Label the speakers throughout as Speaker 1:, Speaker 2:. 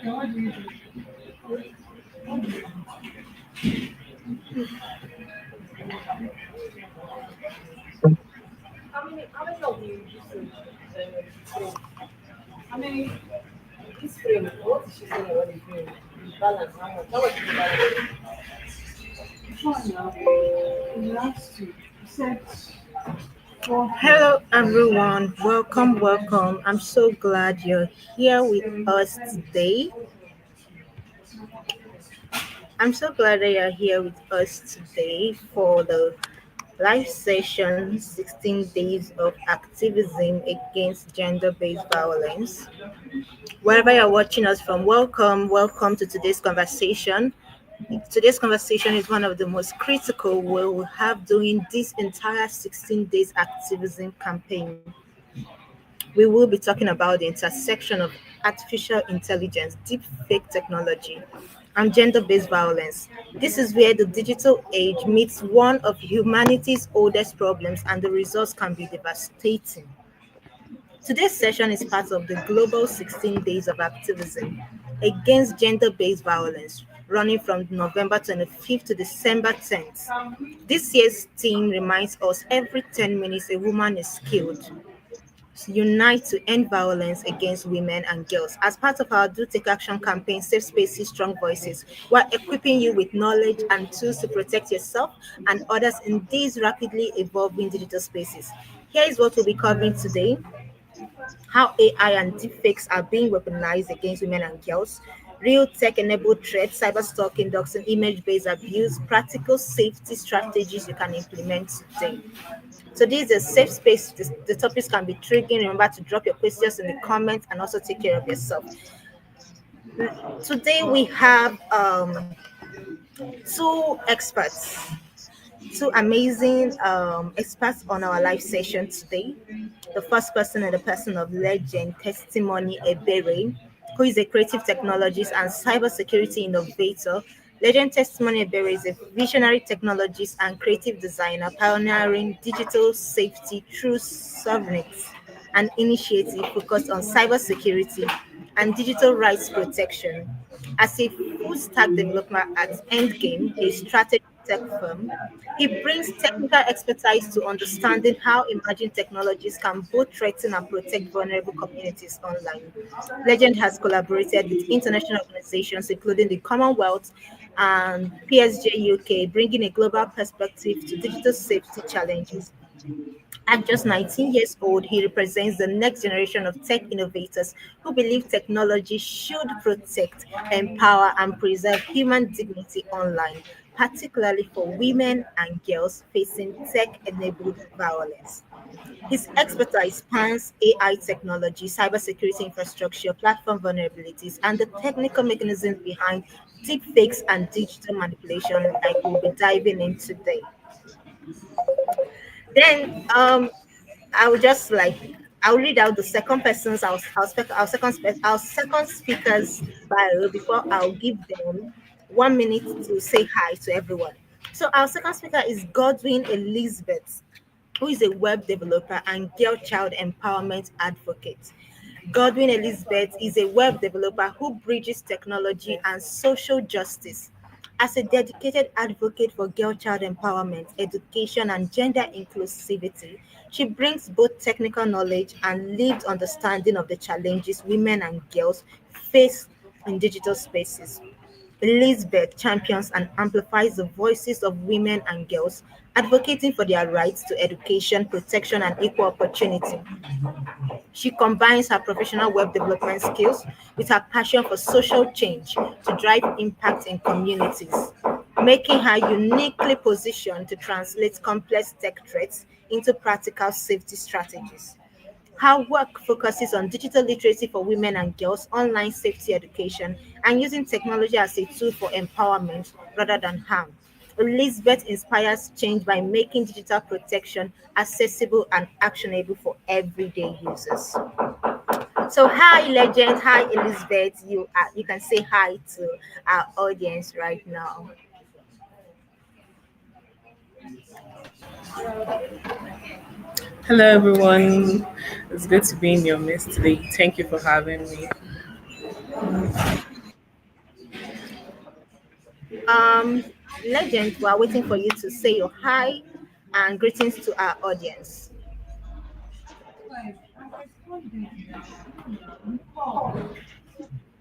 Speaker 1: How many of you used to frame? How many this frame? What is she saying about the frame? The balance, how much? How much is the balance?
Speaker 2: Hello, everyone. Welcome, welcome. I'm so glad you're here with us today. I'm so glad that you're here with us today for the live session 16 Days of Activism Against Gender Based Violence. Wherever you're watching us from, welcome, welcome to today's conversation. Today's conversation is one of the most critical we'll have during this entire 16 days activism campaign. We will be talking about the intersection of artificial intelligence, deep fake technology, and gender based violence. This is where the digital age meets one of humanity's oldest problems, and the results can be devastating. Today's session is part of the global 16 days of activism against gender based violence, running from November 25th to December 10th. This year's theme reminds us every 10 minutes a woman is killed. Unite to end violence against women and girls. As part of our Do Take Action campaign, Safe Spaces, Strong Voices, we're equipping you with knowledge and tools to protect yourself and others in these rapidly evolving digital spaces. Here is what we'll be covering today: how AI and deepfakes are being weaponized against women and girls, real tech-enabled threats, cyberstalking, doxing, image-based abuse, practical safety strategies you can implement today. So this is a safe space. The topics can be triggering. Remember to drop your questions in the comments and also take care of yourself. Today we have two experts, two amazing experts on our live session today. The first person is the person of Legend Testimony Ebere, who is a creative technologist and cybersecurity innovator. Legend Testimony Ebere is a visionary technologist and creative designer pioneering digital safety through Subnet, an initiative focused on cybersecurity and digital rights protection. As a full stack developer at Endgame, a strategy tech firm, he brings technical expertise to understanding how emerging technologies can both threaten and protect vulnerable communities online. Legend has collaborated with international organizations, including the Commonwealth and PSG UK, bringing a global perspective to digital safety challenges. At just 19 years old, he represents the next generation of tech innovators who believe technology should protect, empower, and preserve human dignity online, particularly for women and girls facing tech enabled violence. His expertise spans AI technology, cybersecurity infrastructure, platform vulnerabilities, and the technical mechanisms behind deepfakes and digital manipulation, like we'll be diving in today. Then I will just like I'll read out the second person's our second speaker's bio before I'll give them 1 minute to say hi to everyone. So our second speaker is Godwin Elizabeth, who is a web developer and girl child empowerment advocate. Godwin Elizabeth is a web developer who bridges technology and social justice. As a dedicated advocate for girl child empowerment, education, and gender inclusivity, she brings both technical knowledge and lived understanding of the challenges women and girls face in digital spaces. Elizabeth champions and amplifies the voices of women and girls, advocating for their rights to education, protection, and equal opportunity. She combines her professional web development skills with her passion for social change to drive impact in communities, making her uniquely positioned to translate complex tech threats into practical safety strategies. Her work focuses on digital literacy for women and girls, online safety education, and using technology as a tool for empowerment rather than harm. Elizabeth inspires change by making digital protection accessible and actionable for everyday users. So, hi, Legend. Hi, Elizabeth. You can say hi to our audience right now.
Speaker 3: Hello, everyone. It's good to be in your midst today. Thank you for having me.
Speaker 2: Um, Legend, we are waiting for you to say your hi and greetings to our audience.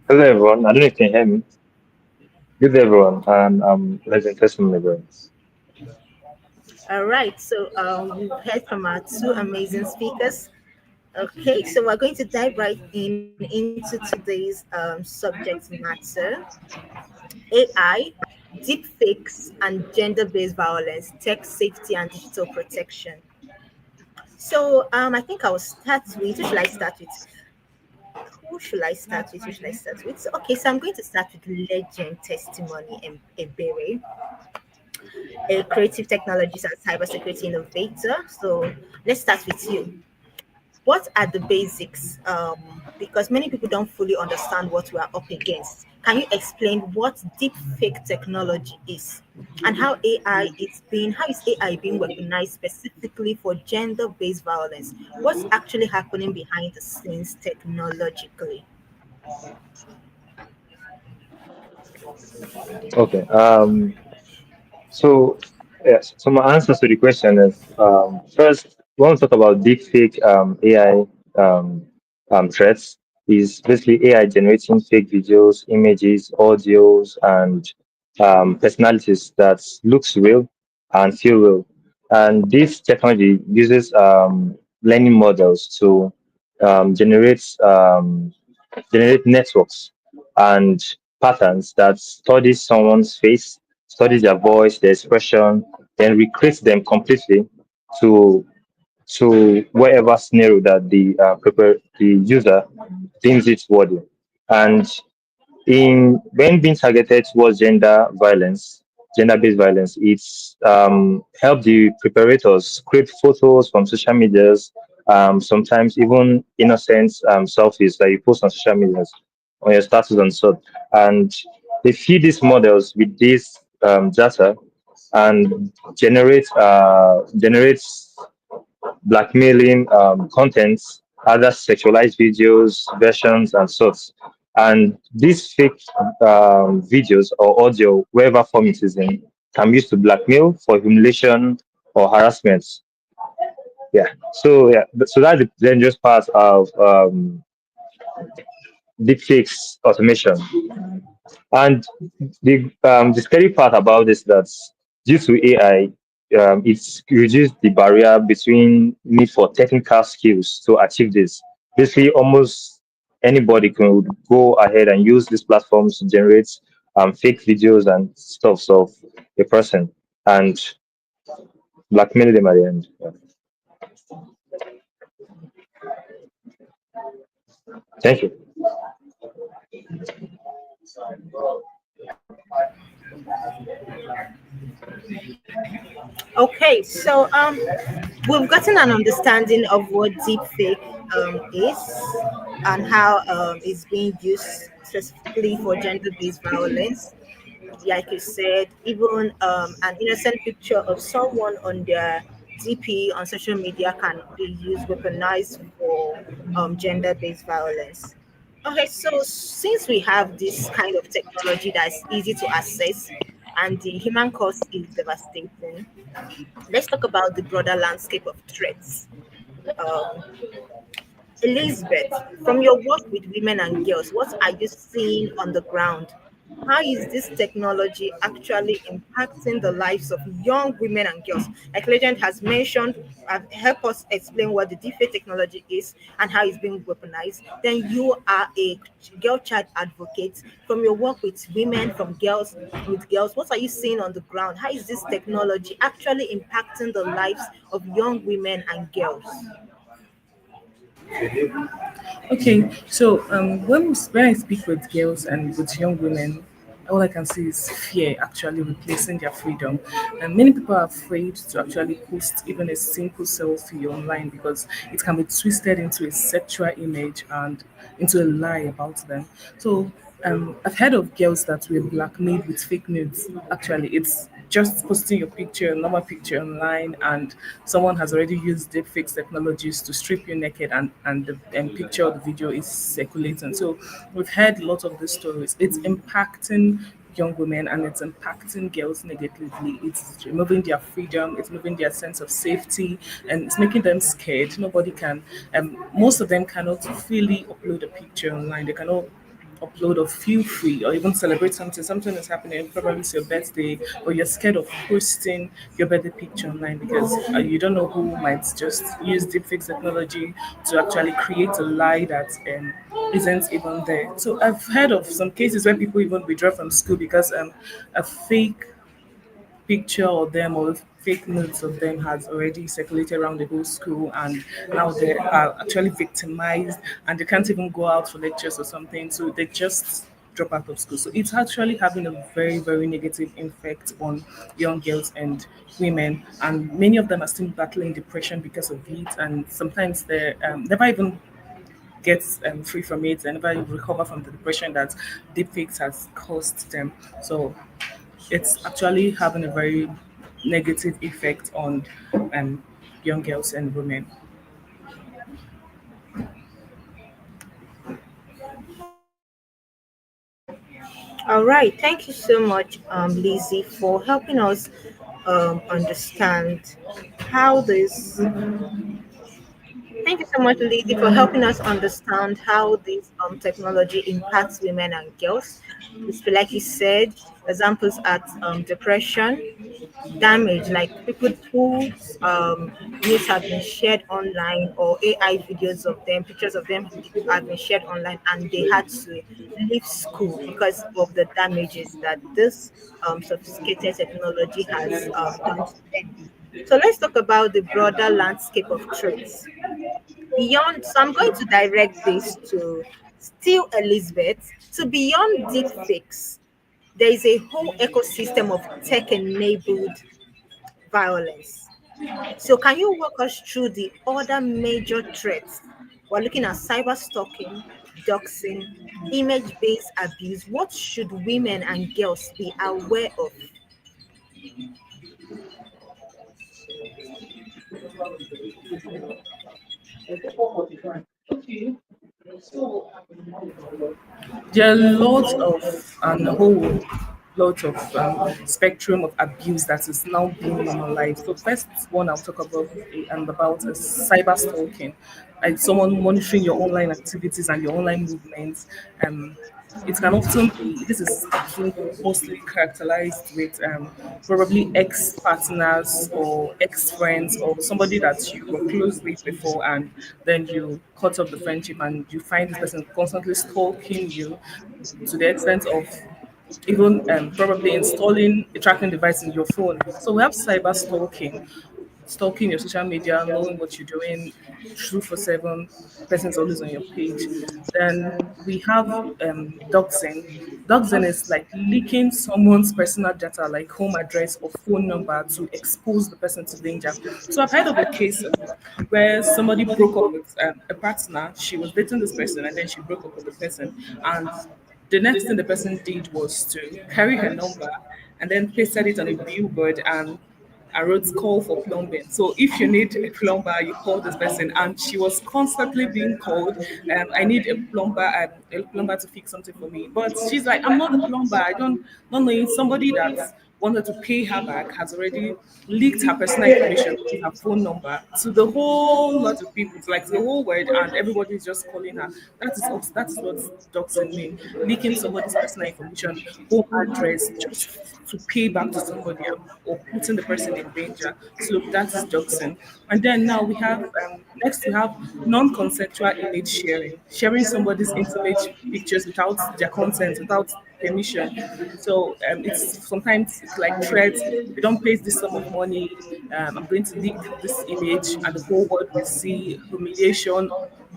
Speaker 4: Hello everyone, I don't know if you can hear me. Good day everyone, and Legend Testimony Ebere.
Speaker 2: All right, so we've heard from our two amazing speakers. Okay, so we're going to dive right into today's subject matter: AI, deepfakes, and gender-based violence, tech safety, and digital protection. So I think I'll start with. Who should I start with? Who should I start with? Who should I start with? So, okay, so I'm going to start with Legend Testimony Ebere, a creative technologist and cybersecurity innovator. So let's start with you. What are the basics? Because many people don't fully understand what we are up against. Can you explain what deepfake technology is and how is AI being weaponized specifically for gender-based violence? What's actually happening behind the scenes technologically?
Speaker 4: Okay, so yes, so my answers to the question is first, we want to talk about deepfake AI threats. Is basically AI generating fake videos, images, audios, and personalities that looks real and feel real. And this technology uses learning models to generate generate networks and patterns that study someone's face, study their voice, their expression, then recreate them completely to whatever scenario that the user deems it worthy. And in when being targeted towards gender-based violence, it's helped the preparators scrape photos from social medias, sometimes even innocent selfies that you post on social medias, on your status and so. And they feed these models with this data and generates blackmailing contents, other sexualized videos, versions, and sorts. And these fake videos or audio, wherever form it is in, can be used to blackmail for humiliation or harassment. Yeah. So so that's the dangerous part of deepfakes automation. And the scary part about this that due to AI, it's reduced the barrier between need for technical skills to achieve this. Basically, almost anybody can go ahead and use these platforms to generate fake videos and stuff of a person and blackmail them at the end. Yeah. Thank you.
Speaker 2: Okay, so we've gotten an understanding of what deepfake is and how it's being used specifically for gender-based violence. Like you said, even an innocent picture of someone on their DP on social media can be used weaponized for gender-based violence. Okay, so since we have this kind of technology that's easy to access and the human cost is devastating, let's talk about the broader landscape of threats. Um, Elizabeth, from your work with women and girls, what are you seeing on the ground? How is this technology actually impacting the lives of young women and girls? Like Legend has mentioned, help us explain what the deepfake technology is and how it's being weaponized. Then you are a girl child advocate. From your work with women, from girls, with girls, what are you seeing on the ground? How is this technology actually impacting the lives of young women and girls?
Speaker 3: Okay, so when I speak with girls and with young women, all I can see is fear actually replacing their freedom. And many people are afraid to actually post even a simple selfie online because it can be twisted into a sexual image and into a lie about them. So I've heard of girls that were blackmailed with fake nudes. Actually, it's just posting your picture, normal picture online, and someone has already used deepfakes technologies to strip you naked, and the picture or the video is circulating. So we've heard a lot of these stories. It's impacting young women and it's impacting girls negatively. It's removing their freedom, it's removing their sense of safety, and it's making them scared. Nobody can, most of them cannot freely upload a picture online. They cannot upload or feel free or even celebrate something. Something is happening, probably it's your birthday, but you're scared of posting your birthday picture online because you don't know who might just use deepfake technology to actually create a lie that isn't even there. So I've heard of some cases where people even withdraw from school because a fake picture of them or fake notes of them has already circulated around the whole school and now they are actually victimized and they can't even go out for lectures or something, so they just drop out of school. So it's actually having a very very negative effect on young girls and women, and many of them are still battling depression because of it, and sometimes they never even get free from it and never recover from the depression that deepfakes has caused them. So it's actually having a very negative effect on um, young girls and women.
Speaker 2: All right. Thank you so much, Lizzie, for helping us understand how this. Thank you so much, Lizzie, for helping us understand how this technology impacts women and girls. It's like you said, examples at depression, damage, like people whose news have been shared online or AI videos of them, pictures of them have been shared online, and they had to leave school because of the damages that this sophisticated technology has done to them. So let's talk about the broader landscape of threats. Beyond, so I'm going to direct this to still Elizabeth. So beyond deepfakes, there is a whole ecosystem of tech-enabled violence. So, can you walk us through the other major threats? We're looking at cyber stalking, doxing, image based abuse. What should women and girls be aware of?
Speaker 3: There are lots of and a whole lot of spectrum of abuse that is now being normalized. So first one I'll talk about is cyber stalking, like someone monitoring your online activities and your online movements. Um, it can often be this is often mostly characterized with probably ex partners or ex friends or somebody that you were close with before, and then you cut off the friendship and you find this person constantly stalking you to the extent of even probably installing a tracking device in your phone. So we have cyber stalking your social media, knowing what you're doing, 247, person's always on your page. Then we have doxing. Doxing is like leaking someone's personal data, like home address or phone number, to expose the person to danger. So I've heard of a case where somebody broke up with a partner. She was dating this person and then she broke up with the person. And the next thing the person did was to carry her number and then pasted it on a billboard and wrote call for plumbing. So if you need a plumber, you call this person. And she was constantly being called. I need a plumber to fix something for me. But she's like, I'm not the plumber. I don't know. Somebody that wanted to pay her back has already leaked her personal information, which is her phone number, to the whole lot of people, to like the whole world, and everybody's just calling her. That is what doxing mean, leaking somebody's personal information, home address, just to pay back to somebody or putting the person in danger. So that is doxing. And then now we have next we have non-consensual image sharing, sharing somebody's intimate pictures without their consent, without permission. So it's sometimes it's like threats. If you don't pay this sum of money, I'm going to leak this image, and the whole world will see humiliation,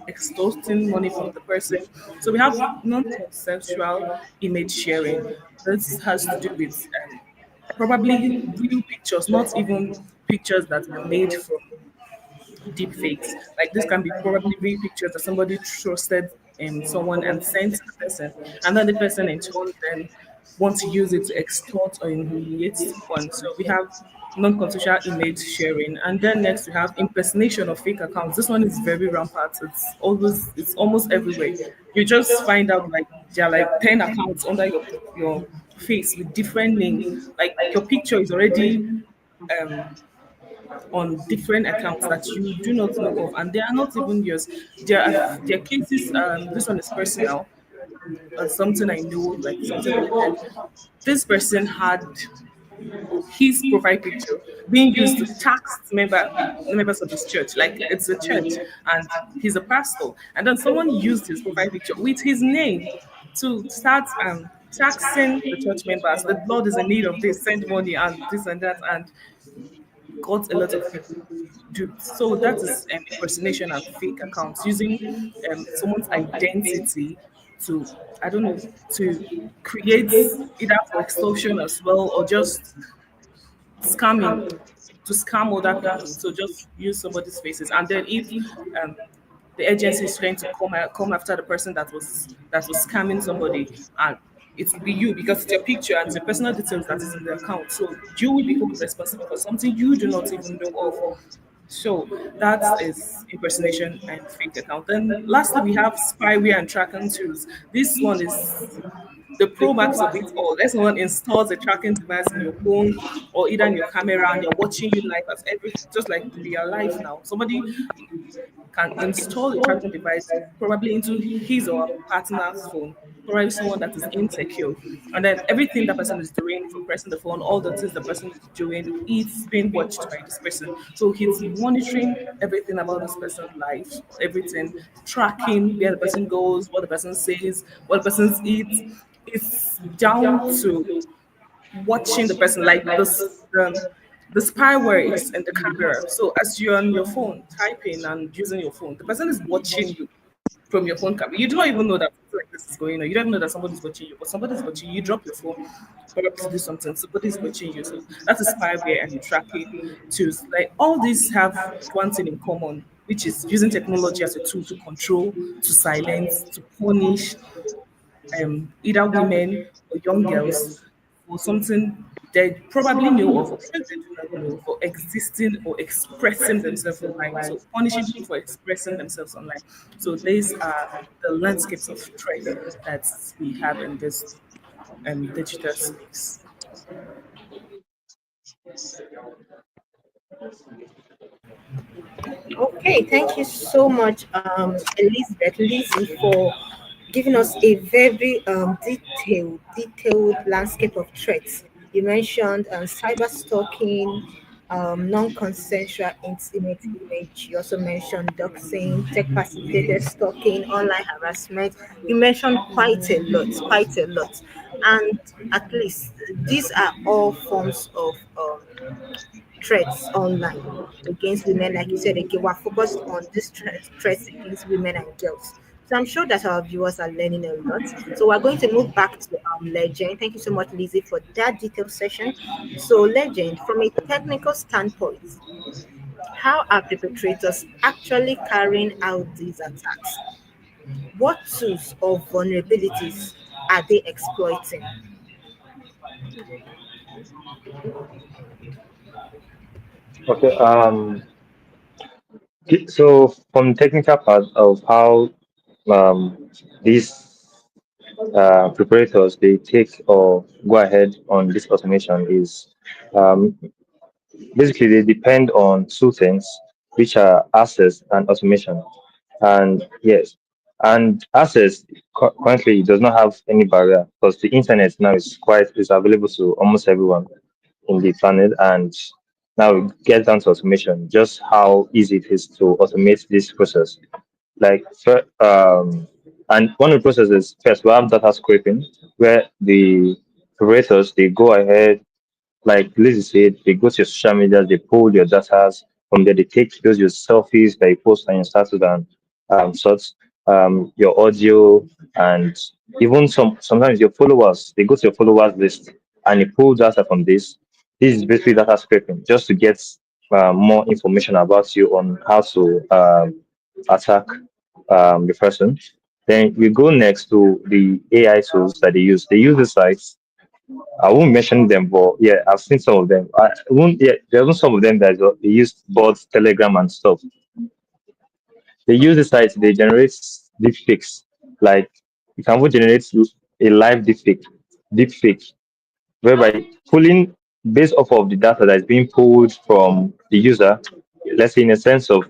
Speaker 3: extorting money from the person. So we have non-consensual image sharing. This has to do with probably real pictures, not even pictures that were made from deep fakes. Like this can be probably real pictures that somebody trusted someone and sent to the person, and then the person in turn then want to use it to extort or humiliate someone. So we have non-consensual image sharing, and then next we have impersonation of fake accounts. This one is very rampant. It's almost everywhere. You just find out like there are like 10 accounts under your face with different names. Like your picture is already um, on different accounts that you do not know of, and they are not even yours. There are cases. This one is personal. Something I know, like something related. This person had his profile picture being used to tax members of his church. Like it's a church, and he's a pastor. And then someone used his profile picture with his name to start taxing the church members. The Lord is in need of this, send money and this and that, and got a lot of people duped. So that is impersonation and fake accounts using someone's identity to, I don't know, to create either for extortion as well or just scamming, to scam other people. So just use somebody's faces, and then if um, the agency is trying to come after the person that was scamming somebody, and it will be you because it's your picture and it's your personal details that is in the account. So you will be held responsible for something you do not even know of. So that is impersonation and fake account. Then lastly, we have spyware and tracking tools. This one is the pro max of it all. Let someone installs a tracking device in your phone or either in your camera and they're watching you live as everything, just like we are live now. Somebody can install a tracking device probably into his or her partner's phone, probably someone that is insecure. And then everything that person is doing from pressing the phone, all the things the person is doing, it's being watched by this person. So he's monitoring everything about this person's life, everything, tracking where the person goes, what the person says, what the person eats. It's down to watching the person like this. The spyware is in the camera. So as you're on your phone typing and using your phone, the person is watching you from your phone camera. You do not even know that something like this is going on. You don't even know that somebody's watching you, but somebody's watching you. You drop your phone, probably to do something. Somebody's watching you. So that's a spyware and tracking tools. Like all these have one thing in common, which is using technology as a tool to control, to silence, to punish either women or young girls for something they probably know of or probably they do not know for existing or expressing themselves online. So punishing people for expressing themselves online. So these are the landscapes of threat that we have in this digital space.
Speaker 2: Okay, thank you so much, Elizabeth Lizzie, for giving us a very detailed landscape of threats. You mentioned cyber stalking, non-consensual intimate image. You also mentioned doxing, tech-facilitated stalking, online harassment. You mentioned quite a lot, and at least these are all forms of threats online against women. Like you said, again, we're focused on these threats against women and girls. So I'm sure that our viewers are learning a lot. So we're going to move back to Legend. Thank you so much, Lizzie, for that detailed session. So, Legend, from a technical standpoint, how are perpetrators actually carrying out these attacks? What tools or vulnerabilities are they exploiting?
Speaker 4: Okay. So from technical part of how these preparators they take or go ahead on this automation is um, basically they depend on two things, which are access and automation. And yes, and access currently does not have any barrier because the internet now is available to almost everyone in the planet. And now we get down to automation, just how easy it is to automate this process. Like, and one of the processes first we have data scraping, where the operators they go ahead, like Lizzie said, they go to your social media, they pull your data from there, they take those your selfies that you post on your status and sorts, your audio, and even sometimes your followers. They go to your followers list and they pull data from this. This is basically data scraping, just to get more information about you on how to attack the person. Then we go next to the AI tools that they use. They use the sites. I won't mention them, but yeah, I've seen some of them. I won't. Yeah, there are some of them that they use bots, Telegram, and stuff. They use the site. They generate deepfakes. Like you can even generate a live deepfake. whereby pulling based off of the data that is being pulled from the user, let's say in a sense of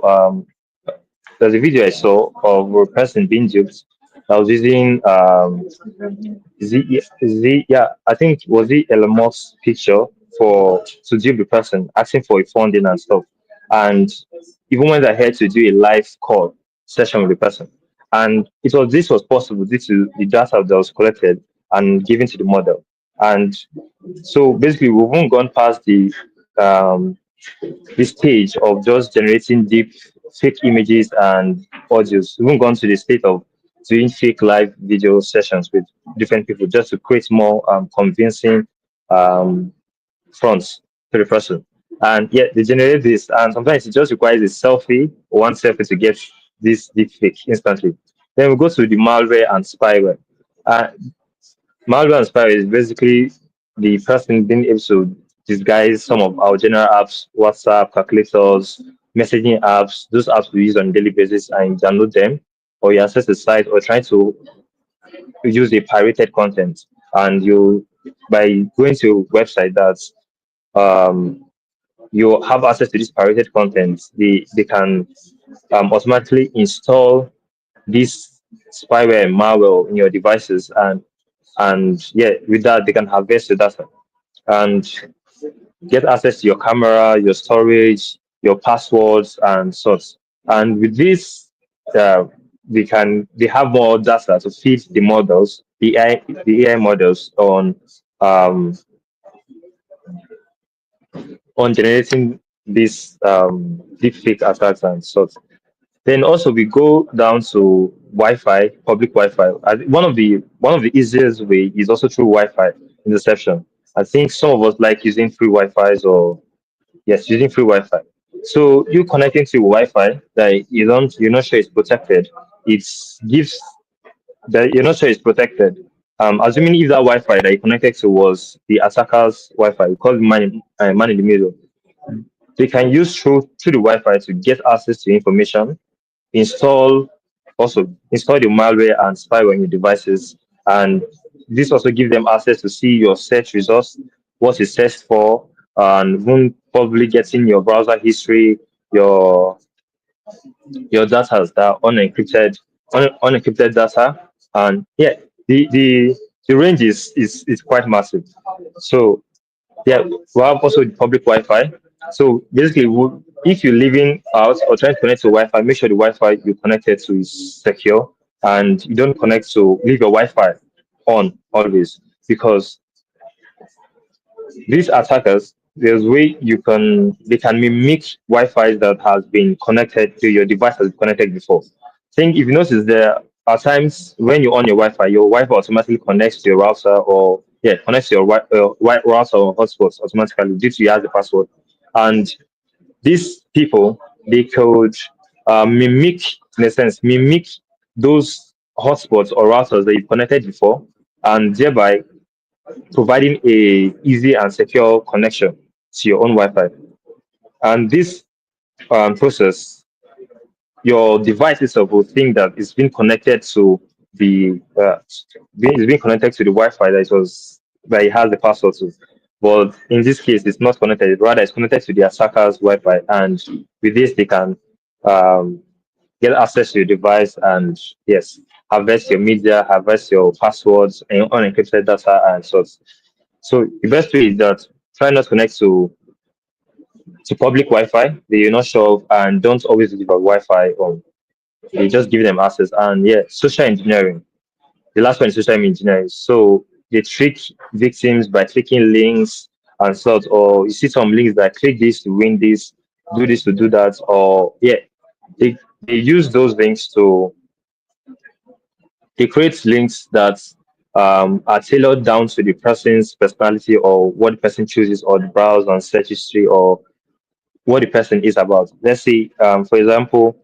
Speaker 4: there's a video I saw of a person being duped that was using yeah, I think was it Elon Musk's picture for to dupe the person, asking for a funding and stuff. And even went ahead to do a live call session with the person. And this was possible due to the data that was collected and given to the model. And so basically we haven't gone past the stage of just generating deep fake images and audios. We haven't gone to the state of doing fake live video sessions with different people just to create more convincing um, fronts to the person. And yet they generate this, and sometimes it just requires a selfie or one selfie to get this deep fake instantly. Then we go to the malware and spyware. Uh, Malware and spyware is basically the person being able to disguise some of our general apps, WhatsApp, calculators, messaging apps, those apps we use on a daily basis, and you download them, or you access the site, or trying to use a pirated content. And you, by going to a website that's you have access to this pirated content, they can automatically install this spyware and malware in your devices, and yeah, with that they can harvest your data and get access to your camera, your storage, your passwords, and such. And with this, uh, they have more data to feed the models, the AI models um, on generating these deepfake attacks and such. Then also we go down to Wi-Fi, public Wi-Fi. One of the easiest way is also through Wi-Fi interception. I think some of us like using free Wi-Fi's, or yes, using free Wi-Fi. So you connecting to Wi-Fi that you're not sure it's protected. It gives that you're not sure it's protected. Assuming if that Wi-Fi that you connected to was the attacker's Wi-Fi, we call it man in the middle. They can use through the Wi-Fi to get access to information, install install the malware and spyware on your devices, and this also gives them access to see your search results, what you searched for, and even probably getting your browser history, your data that are unencrypted data. And yeah, the range is quite massive. So yeah, we have also the public Wi-Fi. So basically, if you're leaving out or trying to connect to Wi-Fi, make sure the Wi-Fi you're connected to is secure, and you don't leave your Wi-Fi on always, because these attackers, there's way they can mimic Wi-Fi that has been connected to your device has been connected before. Think if you notice there are times when you're on your Wi-Fi automatically connects to your router, or yeah, connects to your router or hotspot automatically due to you has the password. And these people, they could mimic, in a sense, mimic those hotspots or routers that you've connected before, and thereby providing a easy and secure connection to your own Wi-Fi. And this process, your device itself will think that it's been connected to it's being connected to the Wi-Fi that it has the password to. But in this case, it's not connected. Rather, it's connected to the attacker's Wi-Fi, and with this, they can um, get access to your device and yes, harvest your media, harvest your passwords and unencrypted data and such. So the best way is that try not to connect to public Wi-Fi that you're not sure of, and don't always give a Wi-Fi on. You just give them access. And yeah, social engineering. The last one is social engineering. So they trick victims by clicking links and such, or you see some links that click this to win this to do that, or yeah, they use those links to they create links that are tailored down to the person's personality, or what the person chooses, or the browse and search history, or what the person is about. Let's say, for example,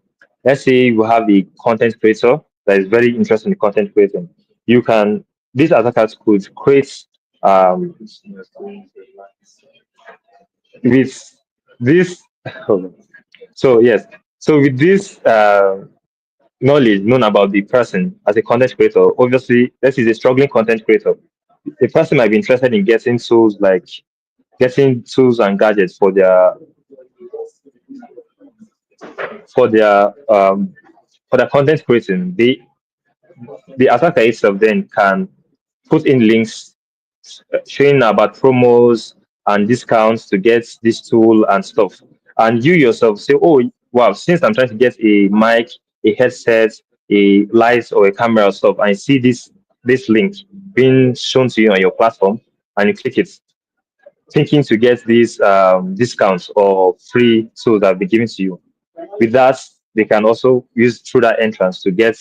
Speaker 4: let's say you have the content creator that is very interested in content creating. You can These attackers could create with this. So yes, so with this knowledge known about the person as a content creator, obviously, this is a struggling content creator. the person might be interested in getting tools and gadgets for their um for their content creating. The attacker itself then can put in links showing about promos and discounts to get this tool and stuff. And you yourself say, oh, wow, since I'm trying to get a mic, a headset, a light or a camera or stuff, I see this link being shown to you on your platform, and you click it, thinking to get these discounts or free tools that will be given to you. With that, they can also use through that entrance to get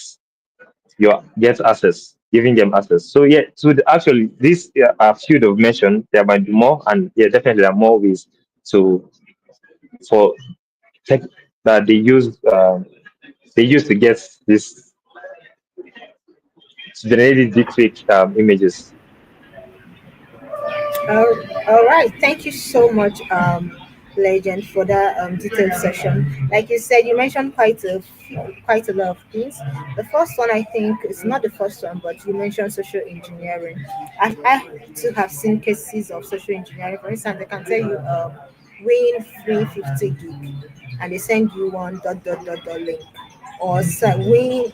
Speaker 4: access, giving them access. So yeah, so actually these are few that have mentioned. There might be more, and yeah, definitely there are more ways to for tech that they use to get this to generate these deepfake images.
Speaker 2: All right. Thank you so much, Legend, for that detailed session. Like you said, you mentioned quite a lot of things. The first one, I think, is not the first one, but you mentioned social engineering. I too have seen cases of social engineering. For instance, I can tell you, win free 50 gig, and they send you one dot link, or win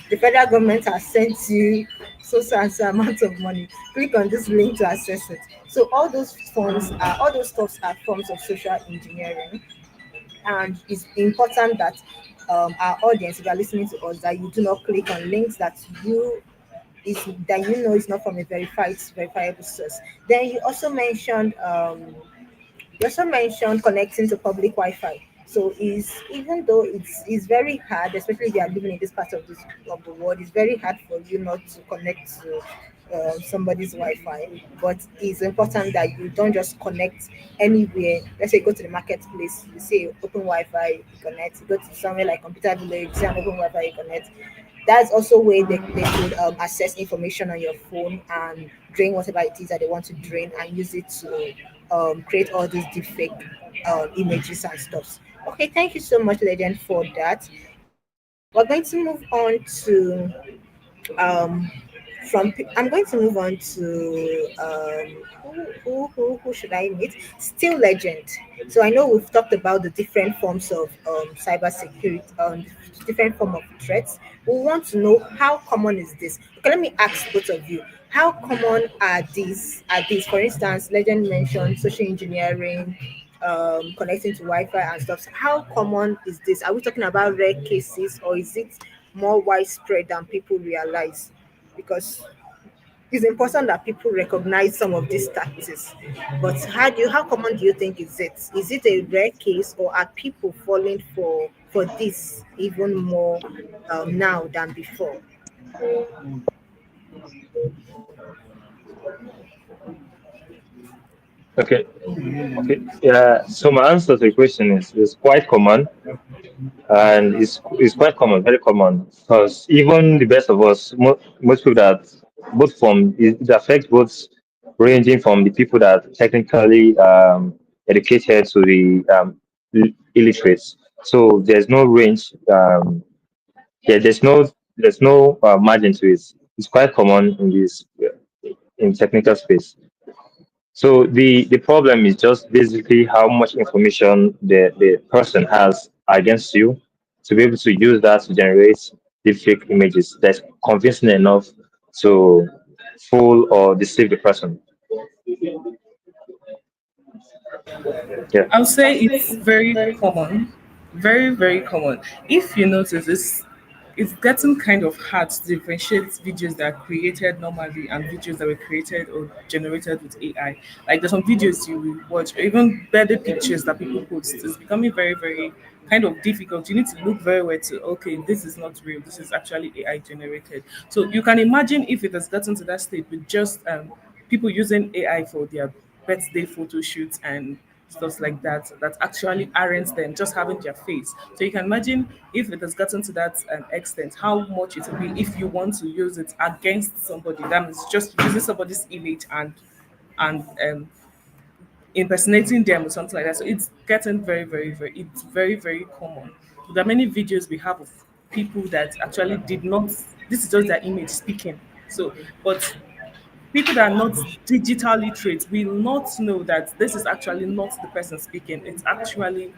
Speaker 2: the federal government has sent you so and so amount of money. Click on this link to access it. So all those stuffs are forms of social engineering, and it's important that our audience, if you are listening to us, that you do not click on links that you know is not from a verifiable source. Then you also mentioned connecting to public Wi-Fi. So is even though it's very hard, especially if you are living in this part of the world, it's very hard for you not to connect to somebody's Wi-Fi. But it's important that you don't just connect anywhere. Let's say you go to the marketplace, you say open Wi-Fi, you connect. You go to somewhere like Computer Village, you say an open Wi-Fi, you connect. That's also where they could access information on your phone and drain whatever it is that they want to drain and use it to create all these deepfake images and stuff. Okay, thank you so much, Legend, for that. We're going to move on to I'm going to move on to who should I meet? Still Legend. So I know we've talked about the different forms of cyber security, different form of threats. We want to know how common is this. Okay, let me ask both of you. How common are these? For instance, Legend mentioned social engineering, connecting to Wi-Fi and stuff. How common is this? Are we talking about rare cases, or is it more widespread than people realize? Because it's important that people recognize some of these tactics. But how common do you think is it? Is it a rare case, or are people falling for this even more now than before?
Speaker 4: Okay, okay. Yeah. So my answer to the question is quite common, and it's quite common, very common, because even the best of us, most people that both from it affects both, ranging from the people that are technically educated to the illiterates. So there's no range. Yeah, there's no margin to it. It's quite common in this in technical space. So the problem is just basically how much information the person has against you to be able to use that to generate the fake images that's convincing enough to fool or deceive the person. Yeah.
Speaker 3: I would say it's very common, very, very common. If you notice, it's getting kind of hard to differentiate videos that are created normally and videos that were created or generated with AI. Like there's some videos you will watch, or even better pictures that people post. It's becoming very, very kind of difficult. You need to look very well to, okay, this is not real. This is actually AI generated. So you can imagine if it has gotten to that state with just people using AI for their birthday photo shoots and stuff like that that actually aren't them, just having their face. So you can imagine if it has gotten to that extent, how much it will be if you want to use it against somebody. That means just using somebody's image and impersonating them or something like that. So it's getting very, very, very, it's very, very common. There are many videos we have of people that actually did not, this is just their image speaking. So, but people that are not digital literate will not know that this is actually not the person speaking. It's actually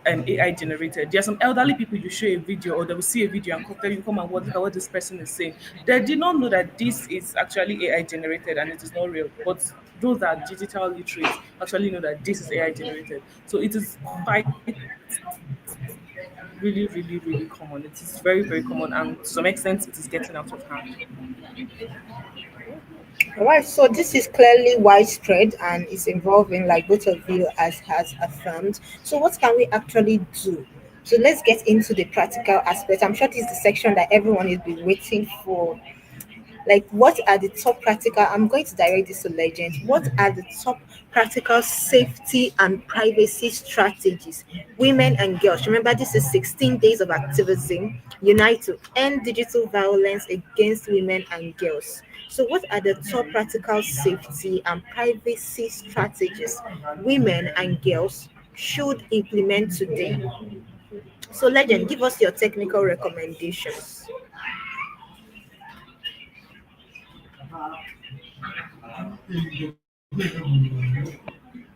Speaker 3: AI generated. There are some elderly people you show a video or they will see a video and tell you, come and look at what this person is saying. They did not know that this is actually AI generated and it is not real. But those that are digital literate actually know that this is AI generated. So it is quite really, really, really common. It is very, very common, and to some extent, it is getting out of hand.
Speaker 2: All right, so this is clearly widespread and is involving, like both of you as has affirmed. So what can we actually do? So let's get into the practical aspect. I'm sure this is the section that everyone has been waiting for. Like, what are the top practical? I'm going to direct this to Legend. What are the top practical safety and privacy strategies women and girls? Remember, this is 16 days of activism. Unite to end digital violence against women and girls. So, what are the top practical safety and privacy strategies women and girls should implement today? So, Legend, give us your technical recommendations.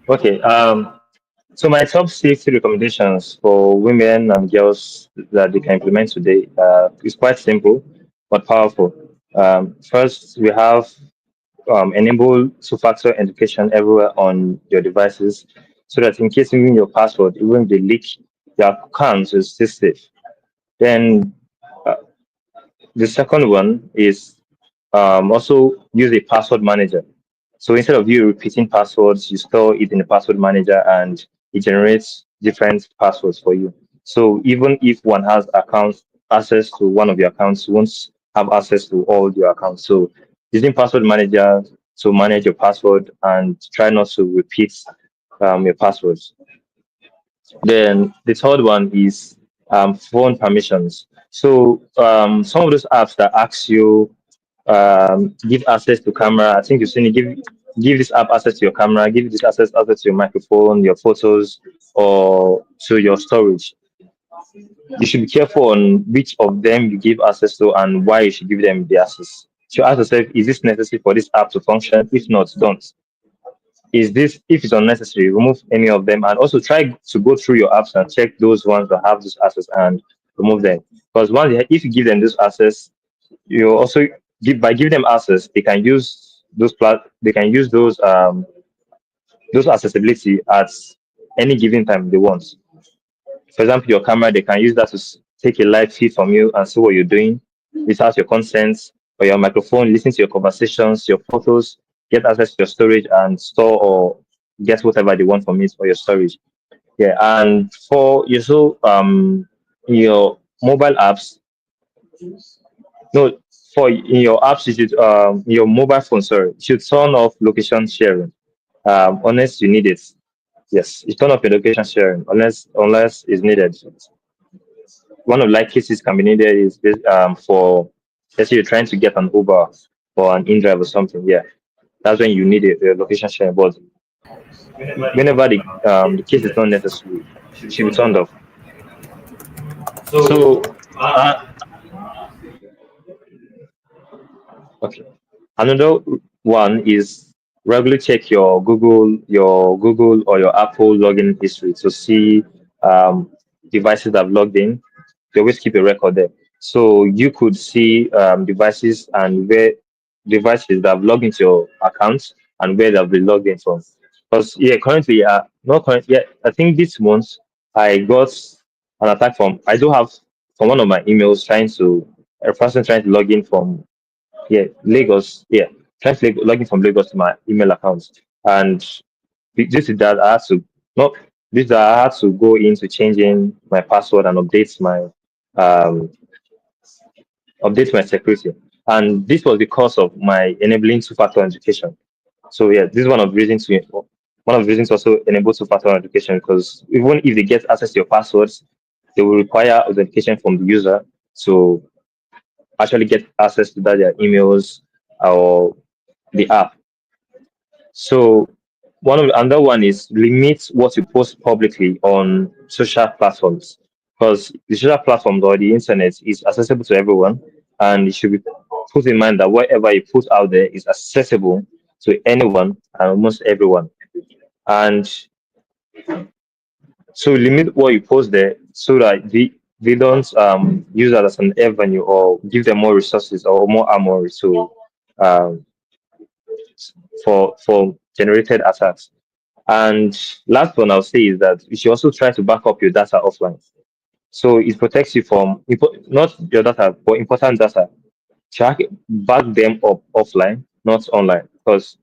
Speaker 4: Okay. So my top safety recommendations for women and girls that they can implement today is quite simple but powerful. First, we have enable two-factor authentication everywhere on your devices, so that in case even your password, even if they leak, your account is still safe. Then uh, the second one is also use a password manager. So instead of you repeating passwords, you store it in the password manager and it generates different passwords for you. So even if one has accounts access to one of your accounts, won't have access to all your accounts. So using password manager to manage your password and try not to repeat your passwords. Then the third one is phone permissions. So some of those apps that ask you give access to camera. I think you've seen it. Give this app access to your camera. Give this access to your microphone, your photos, or to your storage. You should be careful on which of them you give access to and why you should give them the access. So ask yourself, is this necessary for this app to function? If not, don't. Is this, if it's unnecessary, remove any of them, and also try to go through your apps and check those ones that have this access and remove them. Because if you give them this access, you also give by giving them access, they can use they can use those accessibility at any given time they want. For example, your camera, they can use that to take a live feed from you and see what you're doing without your consent, or your microphone, listen to your conversations, your photos, get access to your storage and store or get whatever they want from it for your storage. Yeah, and for you, so your mobile apps, no, for in your apps, you should your mobile phone, sorry, you should turn off location sharing unless you need it. Yes, you turn off your location sharing unless it's needed. One of the like cases can be needed is this, for, let's say you're trying to get an Uber or an InDrive or something. Yeah, that's when you need a location sharing. But whenever the case is not necessary, it should be turned off. So, uh, okay. Another one is regularly check your Google or your Apple login history to see devices that have logged in. They always keep a record there. So you could see devices and where devices that have logged into your accounts and where they've been logged in from. Because yeah, currently, not currently, yeah, I think this month I got an attack from. I do have from one of my emails trying to a person trying to log in from, yeah, Lagos. Yeah, trying to log in from Lagos to my email account, and due to that, I had to not this that I had to go into changing my password and um update my security. And this was because of my enabling two-factor authentication. So yeah, this is one of the reasons also enable two-factor authentication, because even if they get access to your passwords, they will require authentication from the user to actually get access to that their emails or the app. So another one is limit what you post publicly on social platforms, because the social platforms or the internet is accessible to everyone. and it should be put in mind that whatever you put out there is accessible to anyone and almost everyone. And so limit what you post there so that they don't use that as an avenue or give them more resources or more armor to um, for generated attacks. And last one I'll say is that you should also try to back up your data offline. So it protects you from not your data, but important data. Track back them up offline, not online, because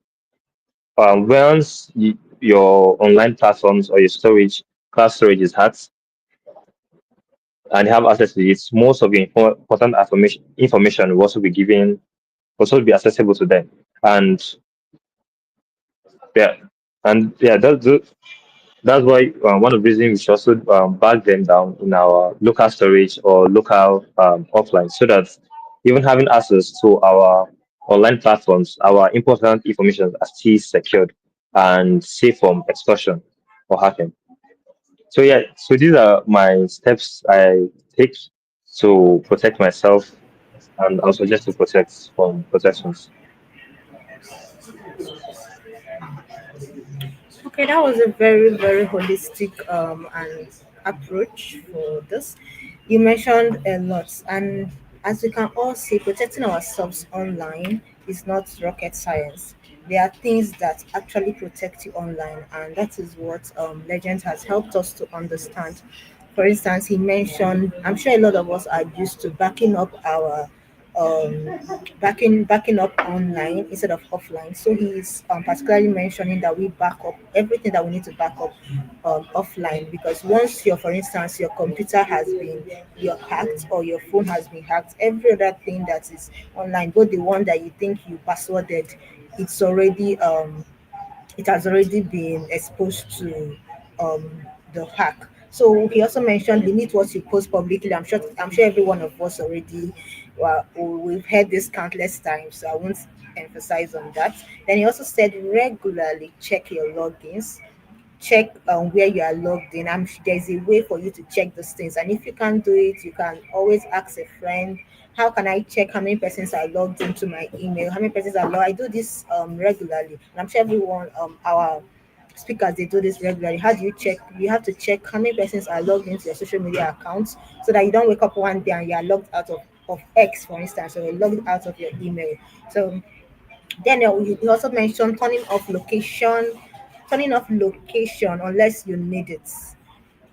Speaker 4: once your online platforms or your storage, cloud storage is hacked, and have access to it, most of the important information will also be accessible to them. And yeah, and that's why one of the reasons we should also back them down in our local storage or local offline, so that even having access to our online platforms, our important information are still secured and safe from extortion or hacking. So yeah, so these are my steps I take to protect myself and also just to protect from protections.
Speaker 2: Okay, that was a very, very holistic and approach for this. You mentioned a lot, and as we can all see, protecting ourselves online is not rocket science. There are things that actually protect you online, and that is what Legend has helped us to understand. For instance, he mentioned, I'm sure a lot of us are used to backing up our um backing up online instead of offline. So he's particularly mentioning that we back up everything that we need to back up offline, because once your, for instance, your computer has been your hacked or your phone has been hacked, every other thing that is online, both the one that you think you passworded, it's already it has already been exposed to the hack. So he also mentioned limit what you post publicly. I'm sure every one of us already, well, we've heard this countless times, so I won't emphasize on that. Then he also said regularly check your logins, check where you are logged in. There's a way for you to check those things, and if you can't do it, you can always ask a friend. How can I check how many persons are logged into my email? How many persons are logged? I do this regularly, and I'm sure everyone, our speakers, they do this regularly. How do you check? You have to check how many persons are logged into your social media accounts, so that you don't wake up one day and you are logged out of X, for instance, or you're logged out of your email. So then he also mentioned turning off location unless you need it.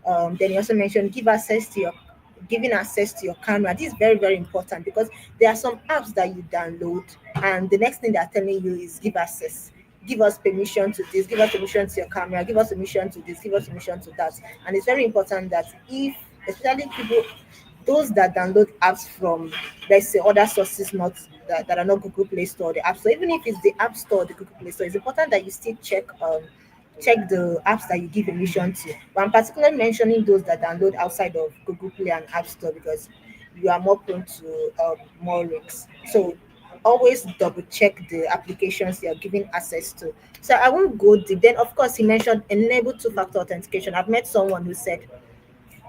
Speaker 2: Then he also mentioned giving access to your camera. This is very, very important, because there are some apps that you download, and the next thing they're telling you is give access. Give us permission to this, give us permission to your camera, give us permission to this, give us permission to that. And it's very important that, if especially people, those that download apps from, let's say, other sources, not that are not Google Play Store, the App Store, even if it's the App Store, the Google Play Store, it's important that you still check the apps that you give permission to. But I'm particularly mentioning those that download outside of Google Play and App Store, because you are more prone to more risks. So always double check the applications you're giving access to. So I won't go deep. Then, of course, he mentioned enable two-factor authentication. I've met someone who said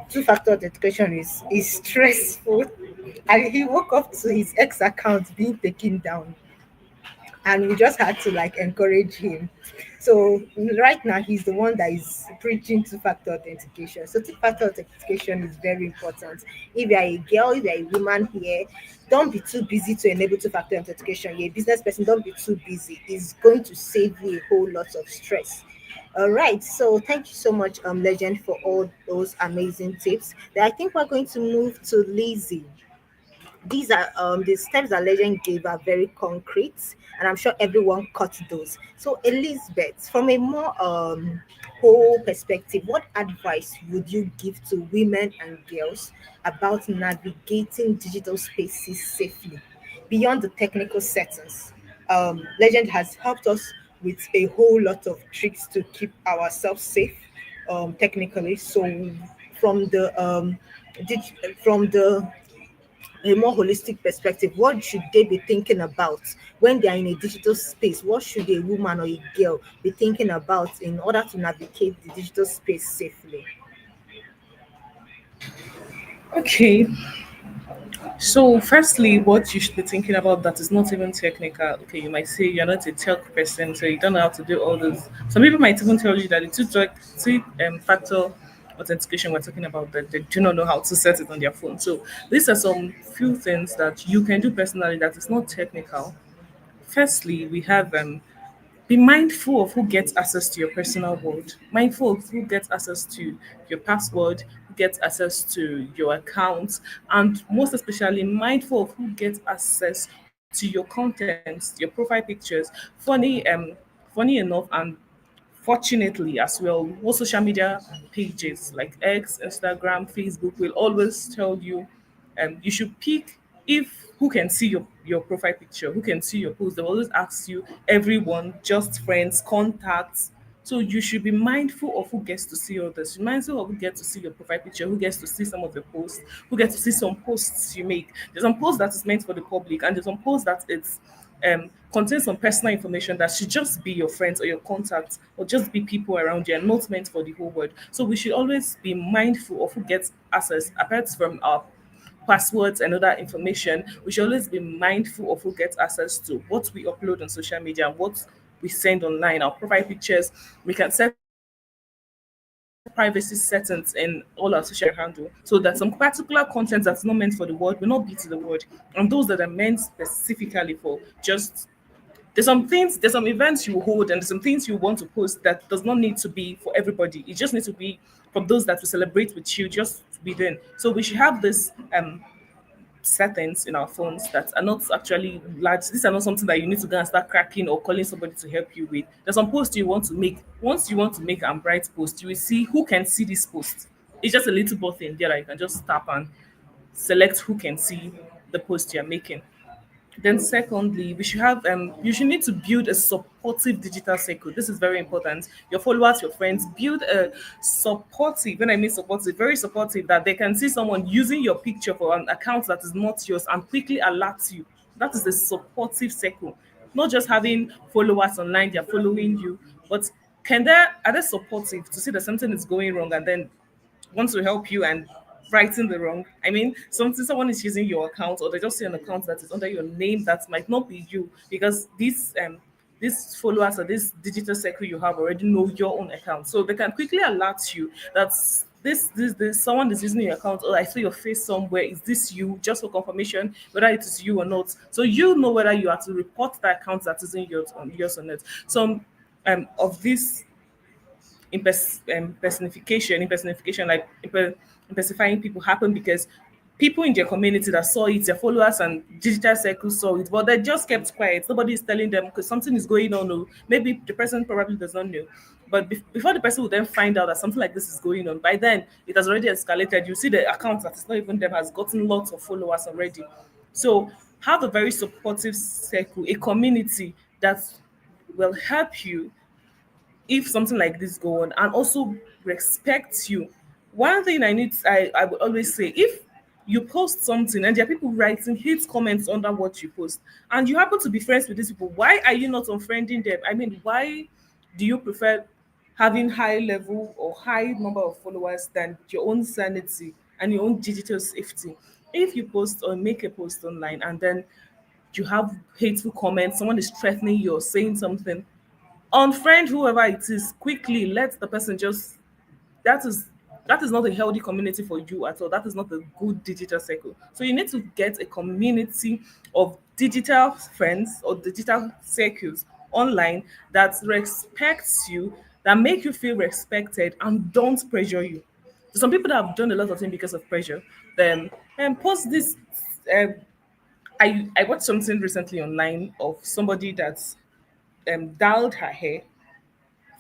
Speaker 2: two-factor authentication is stressful, and he woke up to his ex account being taken down, and we just had to like encourage him. So right now he's the one that is preaching two-factor authentication. So two-factor authentication is very important. If you're a girl, if you're a woman here, don't be too busy to enable two-factor authentication. You're a business person, don't be too busy. It's going to save you a whole lot of stress. All right, so thank you so much, Legend, for all those amazing tips. Then I think we're going to move to Lizzie. These are the steps that Legend gave are very concrete, and I'm sure everyone caught those. So Elizabeth, from a more whole perspective, what advice would you give to women and girls about navigating digital spaces safely beyond the technical settings? Legend has helped us with a whole lot of tricks to keep ourselves safe, technically. So from the from the a more holistic perspective, what should they be thinking about when they are in a digital space? What should a woman or a girl be thinking about in order to navigate the digital space safely?
Speaker 3: Okay. So, firstly, what you should be thinking about that is not even technical. Okay, you might say you're not a tech person, so you don't know how to do all those. Some people might even tell you that the two factor authentication we're talking about, that they do not know how to set it on their phone. So, these are some few things that you can do personally that is not technical. Firstly, we have be mindful of who gets access to your personal world. Mindful of who gets access to your password, who gets access to your account, and most especially mindful of who gets access to your contents, your profile pictures. Funny enough, and fortunately as well, most social media pages like X, Instagram, Facebook will always tell you you should pick if who can see your profile picture, who can see your post. They will always ask you everyone, just friends, contacts. So you should be mindful of who gets to see all this. Be mindful of who gets to see your profile picture, who gets to see some of the posts, who gets to see some posts you make. There's some posts that is meant for the public, and there's some posts that it's contains some personal information that should just be your friends or your contacts or just be people around you and not meant for the whole world. So we should always be mindful of who gets access apart from our passwords and other information. We should always be mindful of who gets access to what we upload on social media and what we send online, our profile pictures. We can set privacy settings in all our social handle so that some particular content that's not meant for the world will not be to the world, and those that are meant specifically for just there's some events you hold and there's some things you want to post that does not need to be for everybody. It just needs to be from those that will celebrate with you just within. So we should have this settings in our phones that are not actually large. These are not something that you need to go and start cracking or calling somebody to help you with. There's some posts you want to make. Once you want to make a bright post, you will see who can see this post. It's just a little button there that you can just tap and select who can see the post you're making. Then secondly, we should have you should need to build a supportive digital circle. This is very important. Your followers, your friends, build a supportive, when I mean supportive, very supportive, that they can see someone using your picture for an account that is not yours and quickly alert you. That is a supportive circle. Not just having followers online, they're following you, but are they supportive to see that something is going wrong and then want to help you and righting the wrong. I mean, someone is using your account or they just see an account that is under your name that might not be you because these followers or this digital circle you have already know your own account. So they can quickly alert you that this someone is using your account. Oh, I saw your face somewhere. Is this you? Just for confirmation whether it is you or not. So you know whether you have to report the account that isn't yours or not. Some of these impersonification, like impersonifying people happen because people in their community that saw it, their followers and digital circles saw it, but they just kept quiet. Nobody is telling them because something is going on. Or maybe the person probably does not know. But before the person will then find out that something like this is going on, by then it has already escalated. You see the account that is not even them has gotten lots of followers already. So have a very supportive circle, a community that will help you if something like this go on and also respect you. One thing I would always say, if you post something and there are people writing hate comments under what you post and you happen to be friends with these people, why are you not unfriending them? I mean, why do you prefer having high level or high number of followers than your own sanity and your own digital safety? If you post or make a post online and then you have hateful comments, someone is threatening you or saying something, unfriend whoever it is quickly. Let the person just that is that is not a healthy community for you at all. That is not a good digital circle. So you need to get a community of digital friends or digital circles online that respects you, that make you feel respected and don't pressure you. So some people that have done a lot of things because of pressure, then and post this um, I watched something recently online of somebody that dialed her hair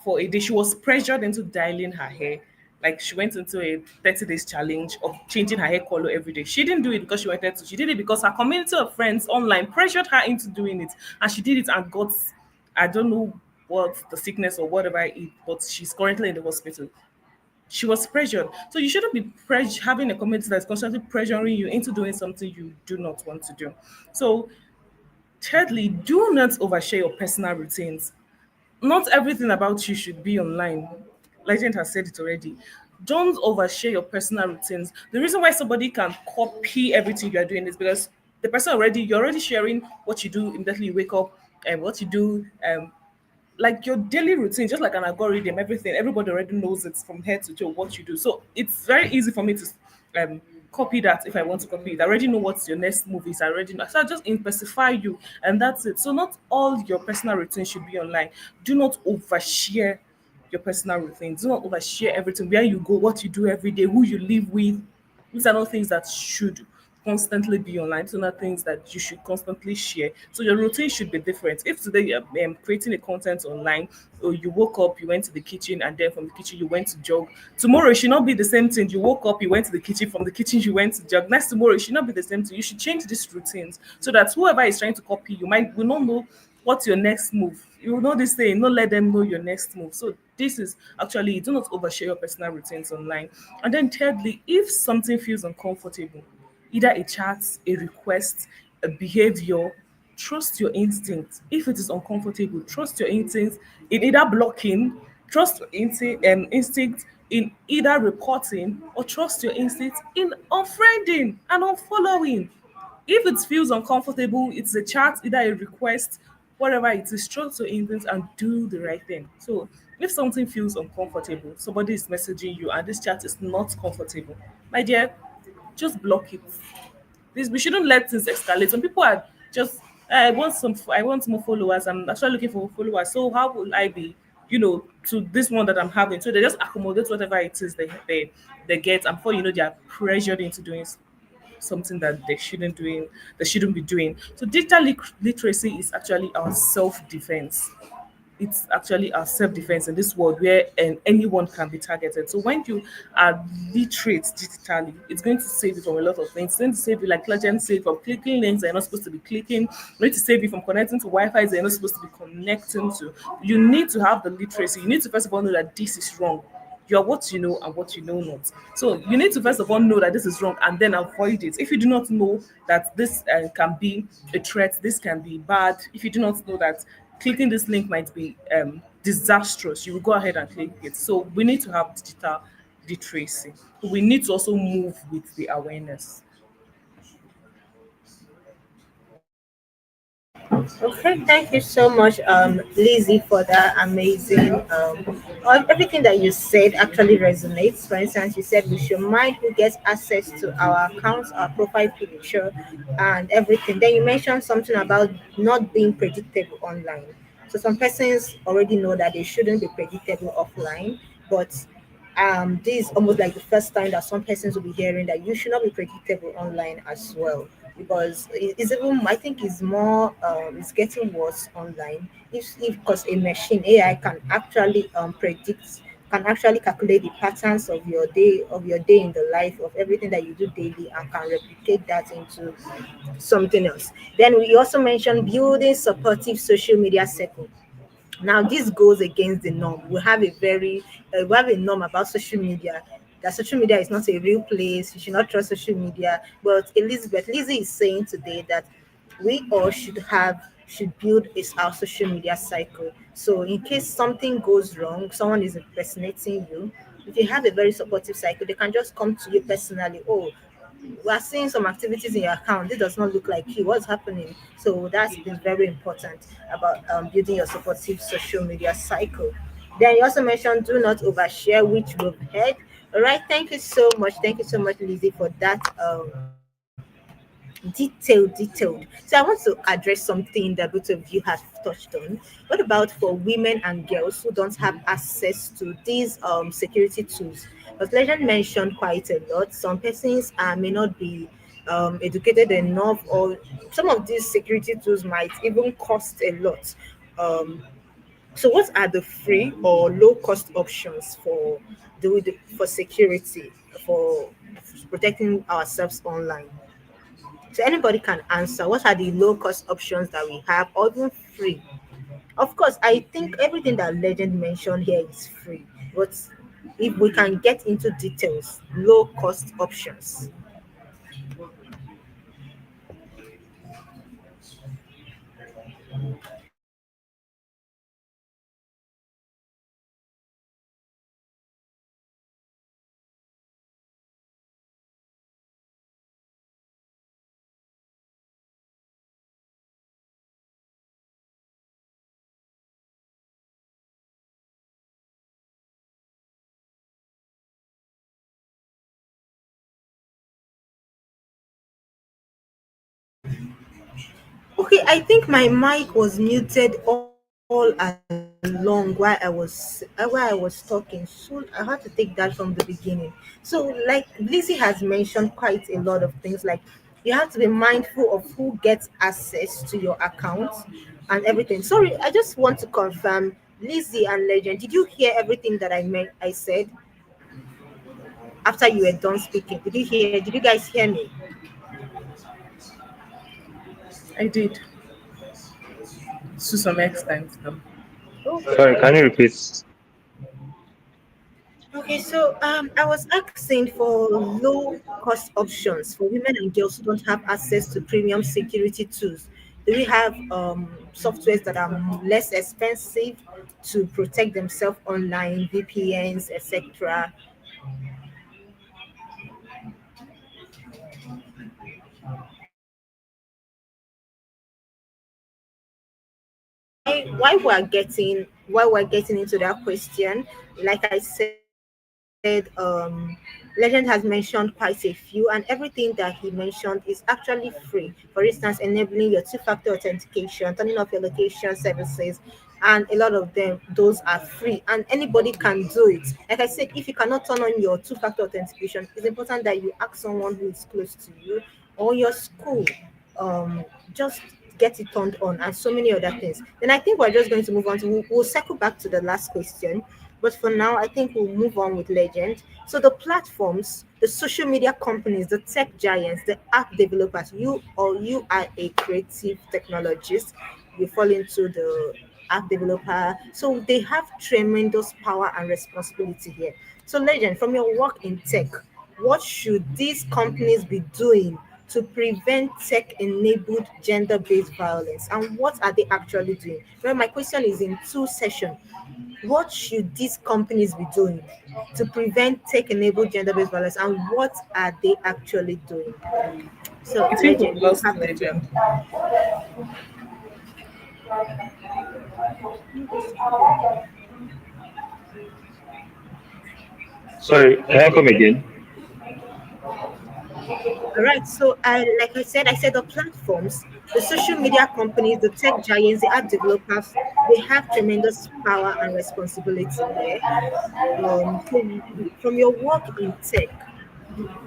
Speaker 3: for a day. She was pressured into dialing her hair. Like she went into a 30 days challenge of changing her hair color every day. She didn't do it because she wanted to. She did it because her community of friends online pressured her into doing it. And she did it and got, I don't know what the sickness or whatever it is, but she's currently in the hospital. She was pressured. So you shouldn't be having a community that's constantly pressuring you into doing something you do not want to do. So thirdly, do not overshare your personal routines. Not everything about you should be online. Legend has said it already. don't overshare your personal routines. The reason why somebody can copy everything you are doing is because the person already you're already sharing what you do immediately you wake up and what you do like your daily routine, just like an algorithm, everything, everybody already knows it from head to toe what you do. So it's very easy for me to um, copy that if I want to copy it. I already know what's your next move is. I already know. So I just specify you, and that's it. So not all your personal routine should be online. Do not overshare your personal routine. Do not overshare everything. Where you go, what you do every day, who you live with. These are not things that should constantly be online. These are not things that you should constantly share. So your routine should be different. If today you're creating a content online, or you woke up, you went to the kitchen, and then from the kitchen you went to jog. Tomorrow it should not be the same thing. You woke up, you went to the kitchen, from the kitchen you went to jog. Next tomorrow it should not be the same thing. You should change these routines so that whoever is trying to copy you might will not know what's your next move. You will know this thing, not let them know your next move. So this is actually, do not overshare your personal routines online. And then thirdly, if something feels uncomfortable, either a chat, a request, a behavior, trust your instinct. If it is uncomfortable, trust your instinct in either blocking, trust your instinct in either reporting, or trust your instinct in unfriending and unfollowing. If it feels uncomfortable, it's a chat, either a request, whatever it is, trust your instincts and do the right thing. So if something feels uncomfortable, somebody is messaging you and this chat is not comfortable, my dear, just block it. This we shouldn't let things escalate. Some people are just I want more followers. I'm actually looking for followers. So how will I be, to this one that I'm having? So they just accommodate whatever it is they get, and before you know, they are pressured into doing something that they shouldn't be doing. So digital literacy is actually our self-defense. It's actually our self-defense in this world where anyone can be targeted. So when you are literate digitally, it's going to save you from a lot of things. It's going to save you, like Legend said, from clicking links that you're not supposed to be clicking. It's going to save you from connecting to Wi-Fi that you're not supposed to be connecting to. You need to have the literacy. You need to first of all know that this is wrong. You are what you know and what you know not. So you need to first of all know that this is wrong and then avoid it. If you do not know that this can be a threat, this can be bad. If you do not know that clicking this link might be disastrous, you will go ahead and click it. So we need to have digital literacy. We need to also move with the awareness.
Speaker 2: Okay, thank you so much, Lizzie, for that amazing. Everything that you said actually resonates. For instance, you said we should mind who gets access to our accounts, our profile picture, and everything. Then you mentioned something about not being predictable online. So some persons already know that they shouldn't be predictable offline, but this is almost like the first time that some persons will be hearing that you should not be predictable online as well, because it's even, I think it's more it's getting worse online. If because a machine AI can actually predict, can actually calculate the patterns of your day in the life of everything that you do daily, and can replicate that into something else. Then we also mentioned building supportive social media circle. Now, this goes against the norm. We have a norm about social media, that social media is not a real place. You should not trust social media. But Lizzie is saying today that we all should build our social media cycle. So in case something goes wrong, someone is impersonating you. If you have a very supportive cycle, they can just come to you personally. Oh, we are seeing some activities in your account. This does not look like you. What's happening? So that's been very important about building your supportive social media cycle. Then you also mentioned do not overshare, which we've heard. All right, thank you so much. Thank you so much, Lizzie, for that detailed. So I want to address something that both of you have touched on. What about for women and girls who don't have access to these security tools? As Legend mentioned quite a lot, some persons may not be educated enough, or some of these security tools might even cost a lot. Um, so, what are the free or low cost options for for security, for protecting ourselves online? So anybody can answer. What are the low cost options that we have, or even free? Of course, I think everything that Legend mentioned here is free, but if we can get into details, low cost options. Okay, I think my mic was muted all along while I was talking, so I had to take that from the beginning. So, like Lizzie has mentioned quite a lot of things, like you have to be mindful of who gets access to your account and everything. Sorry, I just want to confirm, Lizzie and Legend, did you hear everything that I said after you were done speaking? Did you hear? Did you guys hear me?
Speaker 3: I did to some extent, though.
Speaker 4: Sorry,
Speaker 2: Okay.
Speaker 4: can you repeat?
Speaker 2: Okay, so I was asking for low cost options for women and girls who don't have access to premium security tools. Do we have softwares that are less expensive to protect themselves online, VPNs, etc.? Why we're getting into that question, like I said, Legend has mentioned quite a few, and everything that he mentioned is actually free. For instance, enabling your two-factor authentication, turning off your location services, and a lot of them, those are free, and anybody can do it. Like I said, if you cannot turn on your two-factor authentication, it's important that you ask someone who is close to you or your school. Just get it turned on, and so many other things. Then I think we're just going to move on to, we'll circle back to the last question, but for now I think we'll move on with Legend. So the platforms, the social media companies, the tech giants, the app developers, you are a creative technologist, you fall into the app developer, so they have tremendous power and responsibility here. So Legend, from your work in tech, what should these companies be doing to prevent tech-enabled gender-based violence, and what are they actually doing? Well, my question is in two sessions. What should these companies be doing to prevent tech-enabled gender-based violence, and what are they actually doing? So,
Speaker 3: I think we've
Speaker 2: Legend, you
Speaker 3: lost
Speaker 2: have the floor.
Speaker 3: Legend.
Speaker 4: Sorry, can I come again?
Speaker 2: All right. So, like I said, the platforms, the social media companies, the tech giants, the app developers, they have tremendous power and responsibility here. So from your work in tech,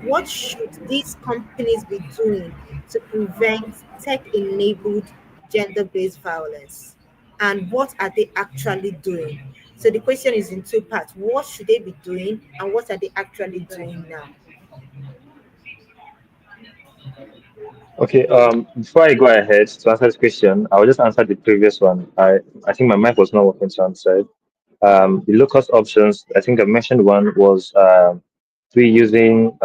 Speaker 2: what should these companies be doing to prevent tech-enabled gender-based violence? And what are they actually doing? So the question is in two parts. What should they be doing, and what are they actually doing now?
Speaker 4: Okay, before I go ahead to answer this question, I'll just answer the previous one. I think my mic was not working to answer it. The low cost options, I think I mentioned one was we using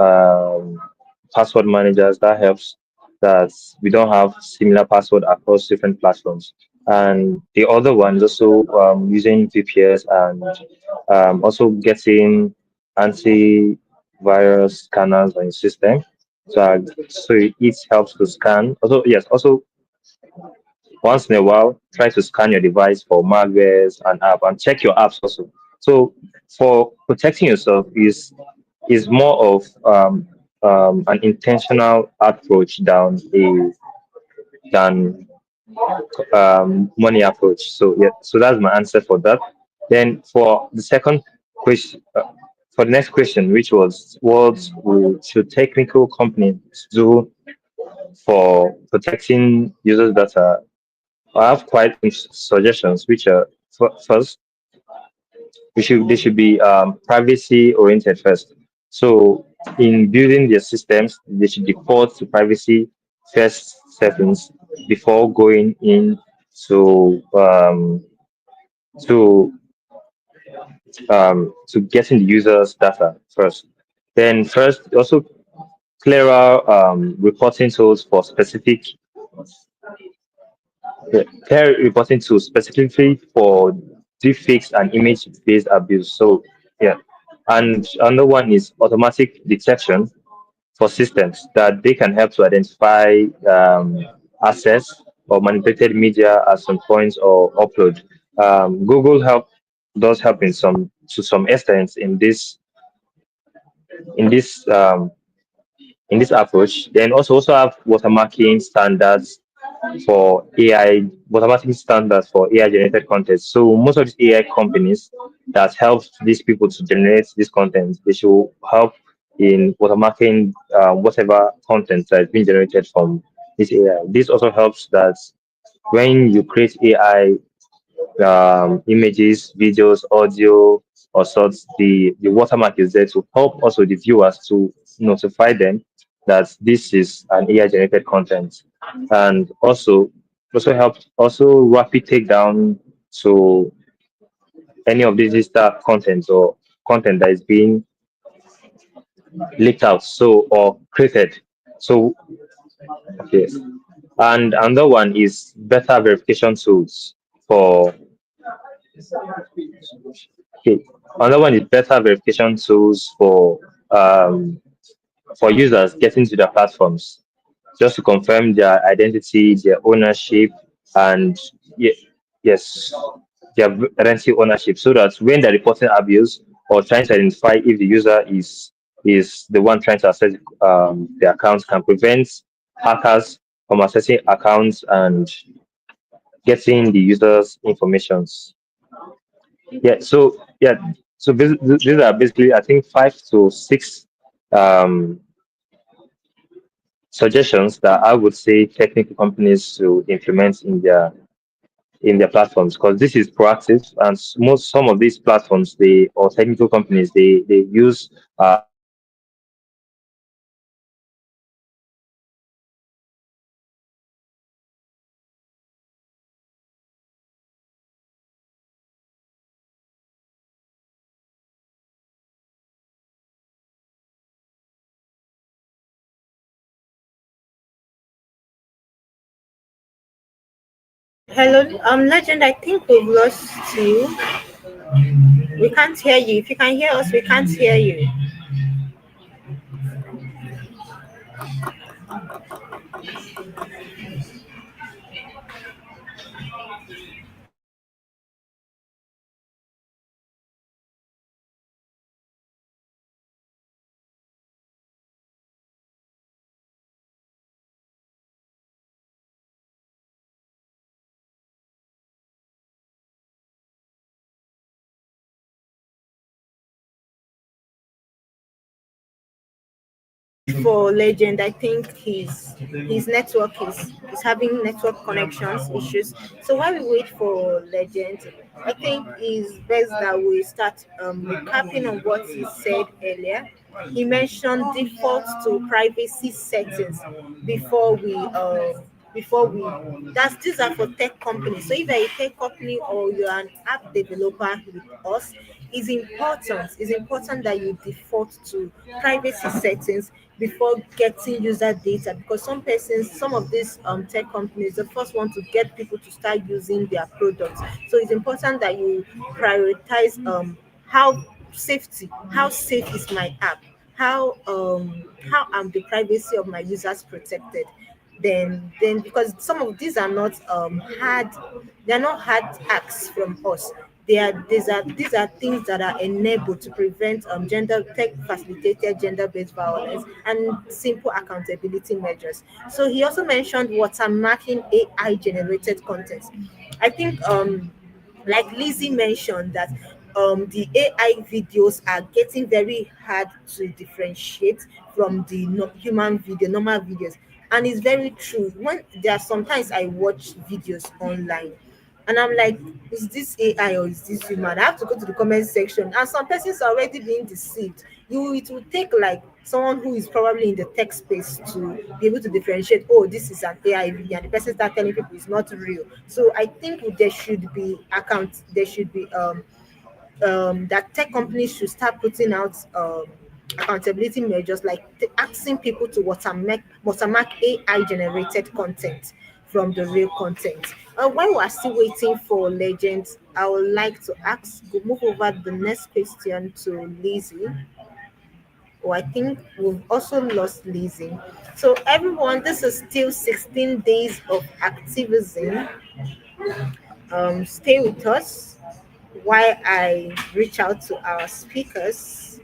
Speaker 4: password managers that helps that we don't have similar password across different platforms. And the other one is also using VPS and also getting antivirus scanners on your system. So it helps to scan. Also, yes, also once in a while, try to scan your device for malwares and app and check your apps also. So for protecting yourself is more of an intentional approach than money approach. So yeah, so that's my answer for that. Then for the second question, for the next question, which was what should technical companies do for protecting users' data? I have quite some suggestions, which are first, they should be privacy oriented first. So in building their systems, they should default to privacy first settings before going in to to to getting the users' data first. Then first, also clearer reporting tools for specific clear reporting tools specifically for deepfakes and image-based abuse. So yeah, and another one is automatic detection for systems that they can help to identify assets or manipulated media at some points or upload. Google help does help in some extent in this in this approach. Then also have watermarking standards for AI, watermarking standards for AI generated content. So most of these AI companies that help these people to generate this content, they should help in watermarking whatever content that is being generated from this AI. This also helps that when you create AI images, videos, audio, or sorts, the watermark is there to help also the viewers to notify them that this is an AI generated content, and also help also rapid takedown to any of these digital content or content that is being leaked out or created. So okay, and another one is better verification tools for okay. Another one is better verification tools for users getting to their platforms, just to confirm their identity, their ownership, and yes, their identity ownership, so that when they're reporting abuse or trying to identify if the user is the one trying to access the accounts, can prevent hackers from accessing accounts and getting the users' informations. So these are basically, I think, 5 to 6 um, suggestions that I would say technical companies to implement in their platforms, because this is proactive, and most some of these platforms, they or technical companies, they use
Speaker 2: Hello, Legend. I think we've lost you. We can't hear you. If you can hear us, we can't hear you. For Legend, I think his network is having network connections issues. So while we wait for Legend, I think it's best that we start recapping on what he said earlier. He mentioned default to privacy settings before we that's these are for tech companies. So if you're a tech company or you're an app developer with us, it's important that you default to privacy settings before getting user data, because some of these tech companies, the first want to get people to start using their products. So it's important that you prioritize how how safe is my app, how am the privacy of my users protected. Then because some of these are not they're not hard acts from us. These are things that are enabled to prevent gender tech facilitated gender-based violence and simple accountability measures. So he also mentioned watermarking AI generated content. I think like Lizzie mentioned that the AI videos are getting very hard to differentiate from the normal videos, and it's very true. When there are sometimes I watch videos online, and I'm like, is this AI or is this human? I have to go to the comment section, and some persons are already being deceived. It will take like someone who is probably in the tech space to be able to differentiate. Oh, this is an AI video, and the person start telling people it's not real. So I think there should be accounts. There should be that tech companies should start putting out accountability measures, like asking people to watermark AI generated content from the real content. While we're still waiting for Legends, I would like to move over the next question to Lizzie. Oh, I think we've also lost Lizzie. So everyone, this is still 16 days of activism. Stay with us while I reach out to our speakers.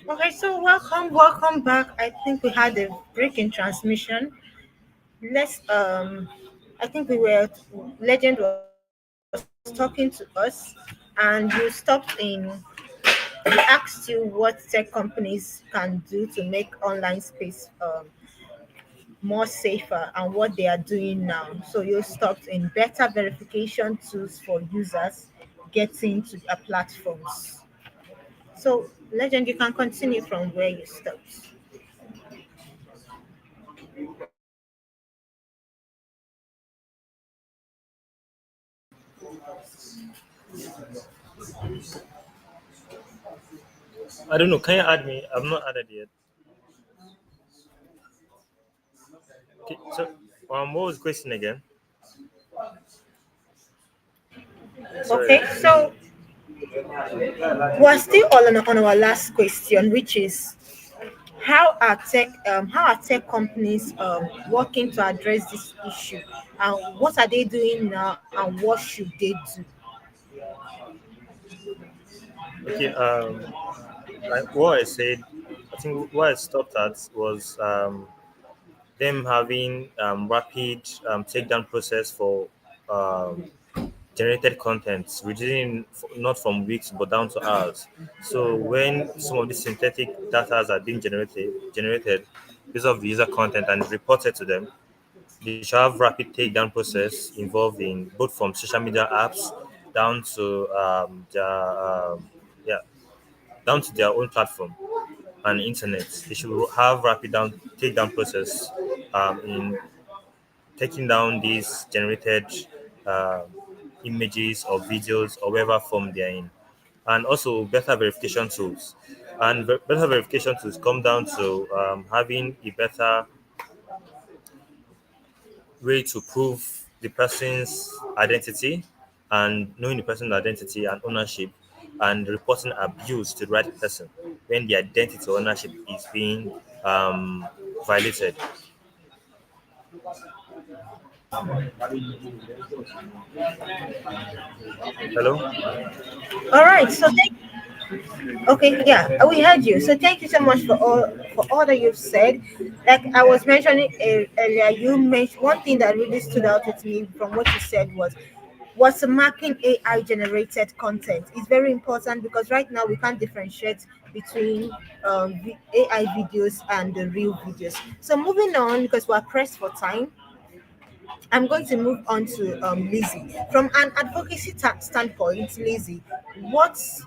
Speaker 2: Okay, so welcome back. I think we had a break in transmission. Let's I think we were Legend was talking to us, and you stopped in. We asked you what tech companies can do to make online space more safer and what they are doing now. So you stopped in better verification tools for users getting to their platforms. So, Legend, you can continue from where you stopped.
Speaker 4: I don't know. Can you add me? I'm not added yet. Okay, so what was the question again? Sorry.
Speaker 2: Okay, so we're still on our last question, which is how are tech companies working to address this issue, and what are they doing now, and what should they do?
Speaker 4: Okay. Like what I said, I think what I stopped at was them having rapid takedown process for um, generated content, within not from weeks but down to hours. So when some of these synthetic data are being generated because of the user content and reported to them, they should have rapid takedown process involved in both from social media apps down to yeah down to their own platform and internet. They should have rapid takedown process in taking down these generated um images or videos or whatever form they're in, and also better verification tools. And better verification tools come down to having a better way to prove the person's identity and knowing the person's identity and ownership and reporting abuse to the right person when the identity or ownership is being um, violated. Hello?
Speaker 2: All right, so okay, yeah, we heard you. So thank you so much for all that you've said. Like I was mentioning earlier, you mentioned one thing that really stood out with me from what you said was what's marking AI generated content is very important because right now we can't differentiate between AI videos and the real videos. So moving on, because we're pressed for time, I'm going to move on to Lizzie. From an advocacy standpoint, Lizzie, what's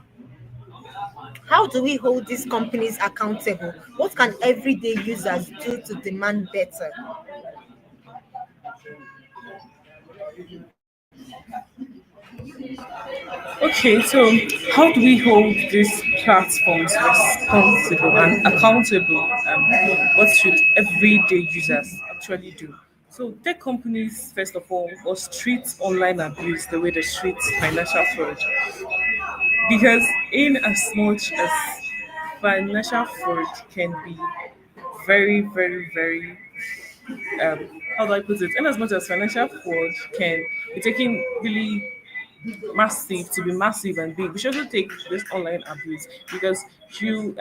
Speaker 2: how do we hold these companies accountable? What can everyday users do to demand better?
Speaker 3: Okay, so how do we hold these platforms responsible and accountable? What should everyday users actually do? So, tech companies, first of all, must treat online abuse the way they treat financial fraud. Because, in as much as financial fraud can be very, very, very, how do I put it? In as much as financial fraud can be taken really massive to be massive and big, we should also take this online abuse because you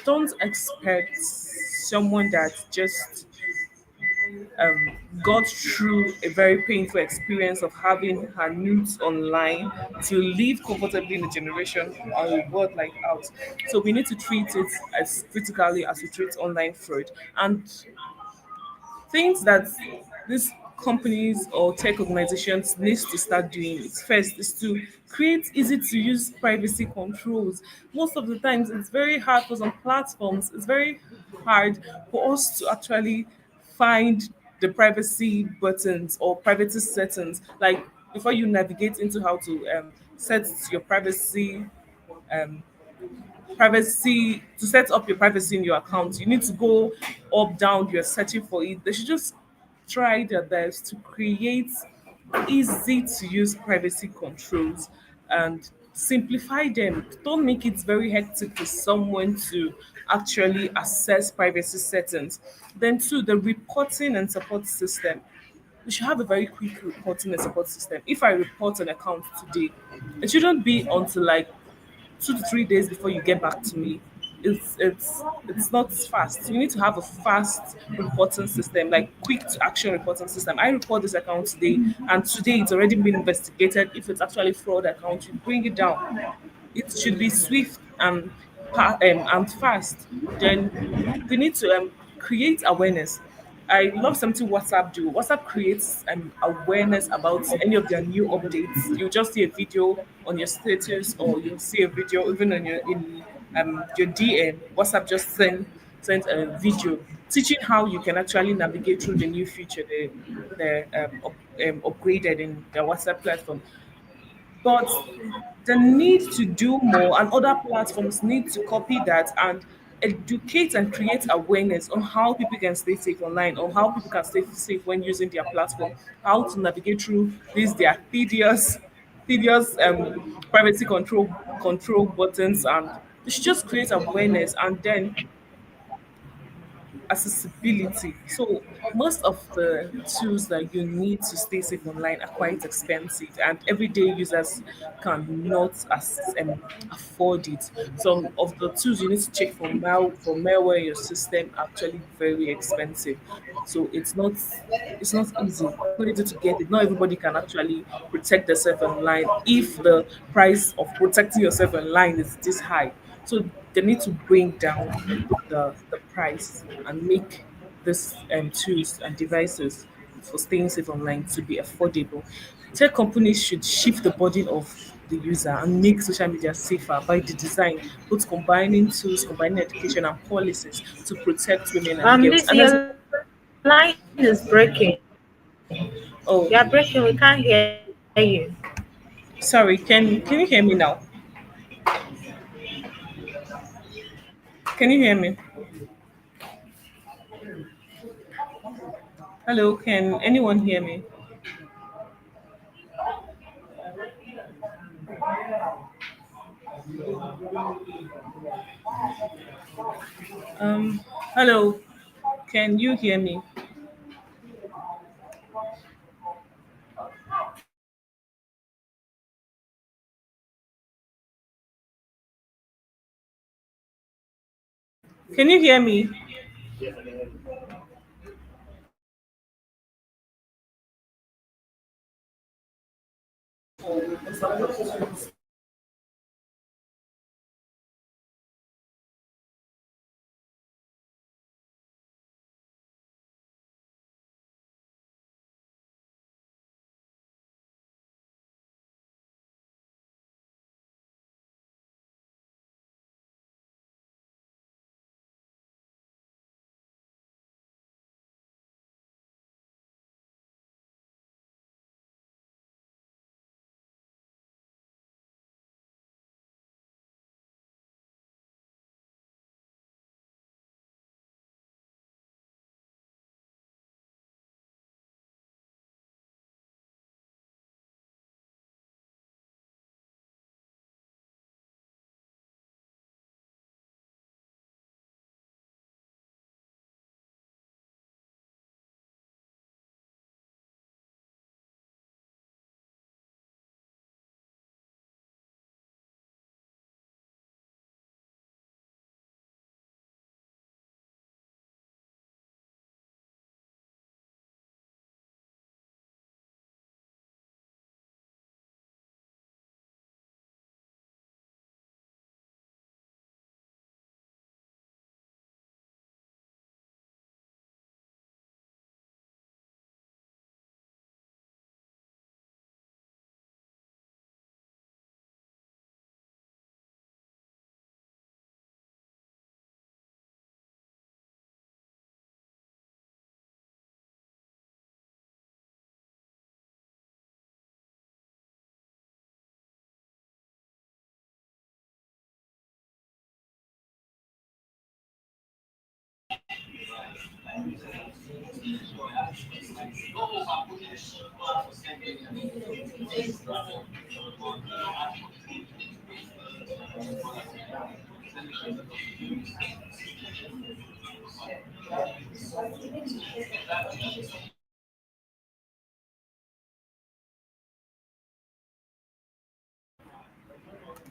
Speaker 3: don't expect someone that just got through a very painful experience of having her nudes online to live comfortably in a generation or a world like ours. So we need to treat it as critically as we treat online fraud. And things that these companies or tech organizations needs to start doing is first is to create easy to use privacy controls. Most of the times it's very hard for some platforms, it's very hard for us to actually find the privacy buttons or privacy settings, like before you navigate into how to set your um, privacy to set up your privacy in your account. You need to go up, down, you're searching for it. They should just try their best to create easy to use privacy controls and simplify them. Don't make it very hectic for someone to actually access privacy settings. Then, two, the reporting and support system. We should have a very quick reporting and support system. If I report an account today, it shouldn't be until like 2 to 3 days before you get back to me. it's not fast. You need to have a fast reporting system, like quick to action reporting system. I report this account today, and today it's already been investigated. If it's actually fraud account, you bring it down. It should be swift and and fast. Then they need to create awareness. I love something WhatsApp do. WhatsApp creates awareness about any of their new updates. You just see a video on your status, or you see a video even on your DM. WhatsApp just send a video teaching how you can actually navigate through the new feature they upgraded in their WhatsApp platform. But the need to do more, and other platforms need to copy that and educate and create awareness on how people can stay safe online, or how people can stay safe when using their platform, how to navigate through these their tedious privacy control buttons. And they should just create awareness, and then accessibility. So most of the tools that you need to stay safe online are quite expensive, and everyday users cannot afford it. Some of the tools you need to check for malware in your system are actually very expensive. So it's not easy. Not easy to get it. Not everybody can actually protect themselves online if the price of protecting yourself online is this high. So they need to bring down the price and make these tools and devices for staying safe online to be affordable. Tech companies should shift the burden of the user and make social media safer by the design, both combining education and policies to protect women and girls.
Speaker 2: This
Speaker 3: And there's
Speaker 2: your line is breaking. You're breaking. We can't
Speaker 3: oh,
Speaker 2: hear you.
Speaker 3: sorry, can you hear me now? Can you hear me? Hello, can anyone hear me? Um, hello, can you hear me? Can you hear me?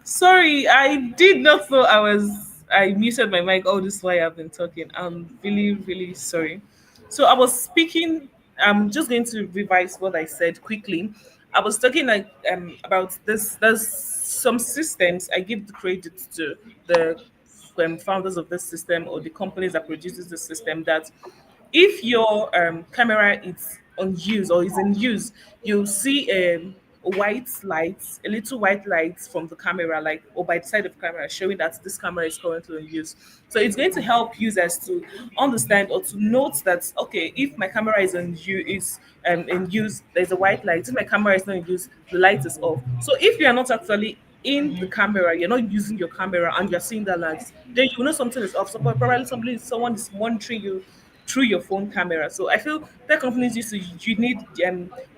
Speaker 3: Sorry, I did not know I was I muted my mic all this while I've been talking. I'm really, really sorry. So I was speaking. I'm just going to revise what I said quickly. I was talking like about this. There's some systems. I give the credit to the founders of this system or the companies that produces the system, that if your camera is unused or is in use, you'll see a white light, a little white light from the camera, like, or by the side of the camera, showing that this camera is currently in use. So it's going to help users to understand or to note that, okay, if my camera is in use, there's a white light. If my camera is not in use, the light is off. So if you are not actually in the camera, you're not using your camera, and you're seeing the lights, then you know something is off. So probably someone is monitoring you through your phone camera. So I feel tech companies used to you need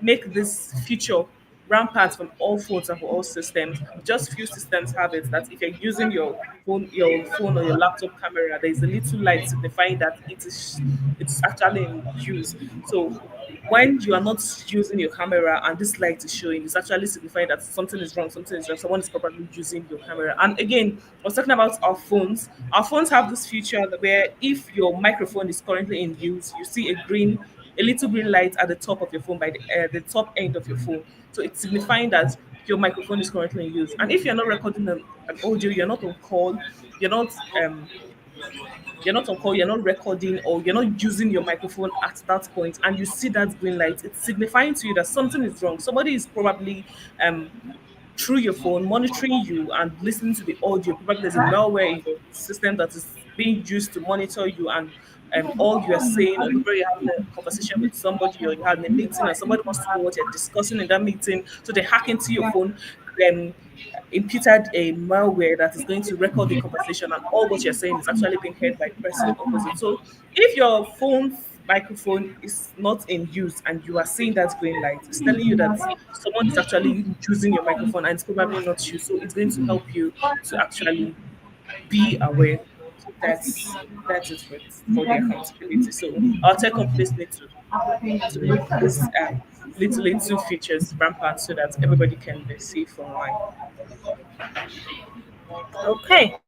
Speaker 3: make this feature rampant from all phones and for all systems. Just few systems have it, that if you're using your phone or your laptop camera, there's a little light signifying that it's actually in use. So when you are not using your camera and this light is showing, it's actually signifying that something is wrong, something is wrong, someone is probably using your camera. And again, I was talking about our phones. Our phones have this feature where if your microphone is currently in use, you see a little green light at the top of your phone, by the top end of your phone. So it's signifying that your microphone is currently in use. And if you're not recording an audio, you're not on call, you're not um you're not on call, you're not recording, or you're not using your microphone at that point, and you see that green light, it's signifying to you that something is wrong. Somebody is probably um through your phone monitoring you and listening to the audio. Probably there's a malware in your system that is being used to monitor you and all you are saying, or maybe you're having a conversation with somebody, or you're having a meeting and somebody wants to know what you're discussing in that meeting. So they hack into your phone, then imputed a malware that is going to record the conversation, and all what you're saying is actually being heard by the person opposite. So if your phone's microphone is not in use and you are seeing that green light, it's telling you that someone is actually using your microphone and it's probably not you. So it's going to help you to actually be aware. So that's it for the accountability. So our tech companies need to make this little features rampant so that everybody can be safe online.
Speaker 2: Okay.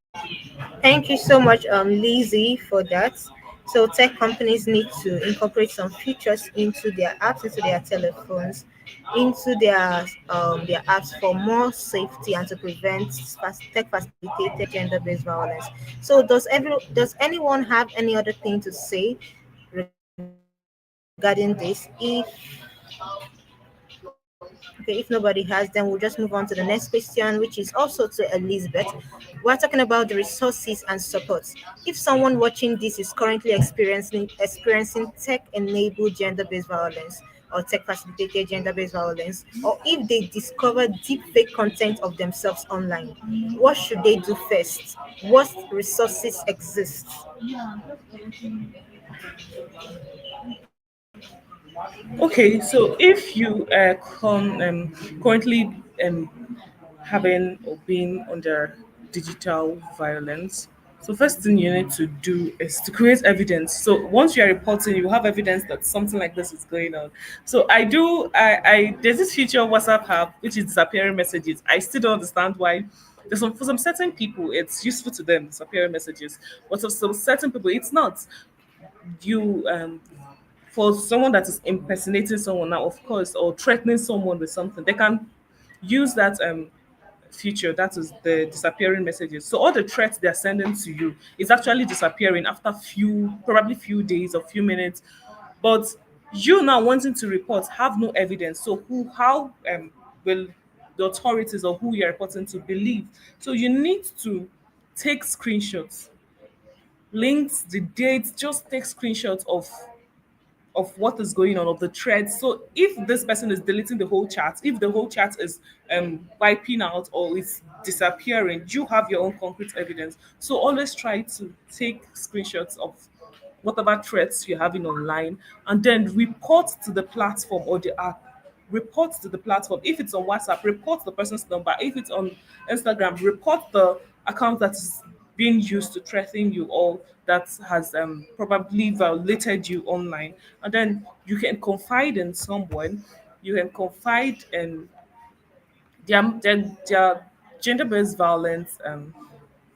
Speaker 2: Thank you so much, Lizzie, for that. So tech companies need to incorporate some features into their apps, into their telephones, into their apps for more safety and to prevent tech facilitated gender-based violence. So does anyone have any other thing to say regarding this? If nobody has, then we'll just move on to the next question, which is also to Elizabeth. We're talking about the resources and support. If someone watching this is currently experiencing tech-enabled gender-based violence or tech-facilitated gender-based violence, or if they discover deepfake content of themselves online, what should they do first? What resources exist?
Speaker 3: Okay, so if you are currently having or being under digital violence, so first thing you need to do is to create evidence. So once you are reporting, you have evidence that something like this is going on. So I there's this feature of WhatsApp have, which is disappearing messages. I still don't understand why. For some certain people it's useful to them, disappearing messages, but for some certain people it's not. You For someone that is impersonating someone now, of course, or threatening someone with something, they can use that feature, that is the disappearing messages. So all the threats they're sending to you is actually disappearing after probably few days or few minutes. But you now wanting to report have no evidence. So how will the authorities or who you're reporting to believe? So you need to take screenshots, links, the dates, just take screenshots of what is going on, of the thread. So if this person is deleting the whole chat, if the whole chat is wiping out or is disappearing, you have your own concrete evidence. So always try to take screenshots of whatever threats you're having online, and then report to the platform or the app. Report to the platform. If it's on WhatsApp, report the person's number. If it's on Instagram, report the account that is being used to threaten you or that has probably violated you online. And then you can confide in someone. You can confide in their gender-based violence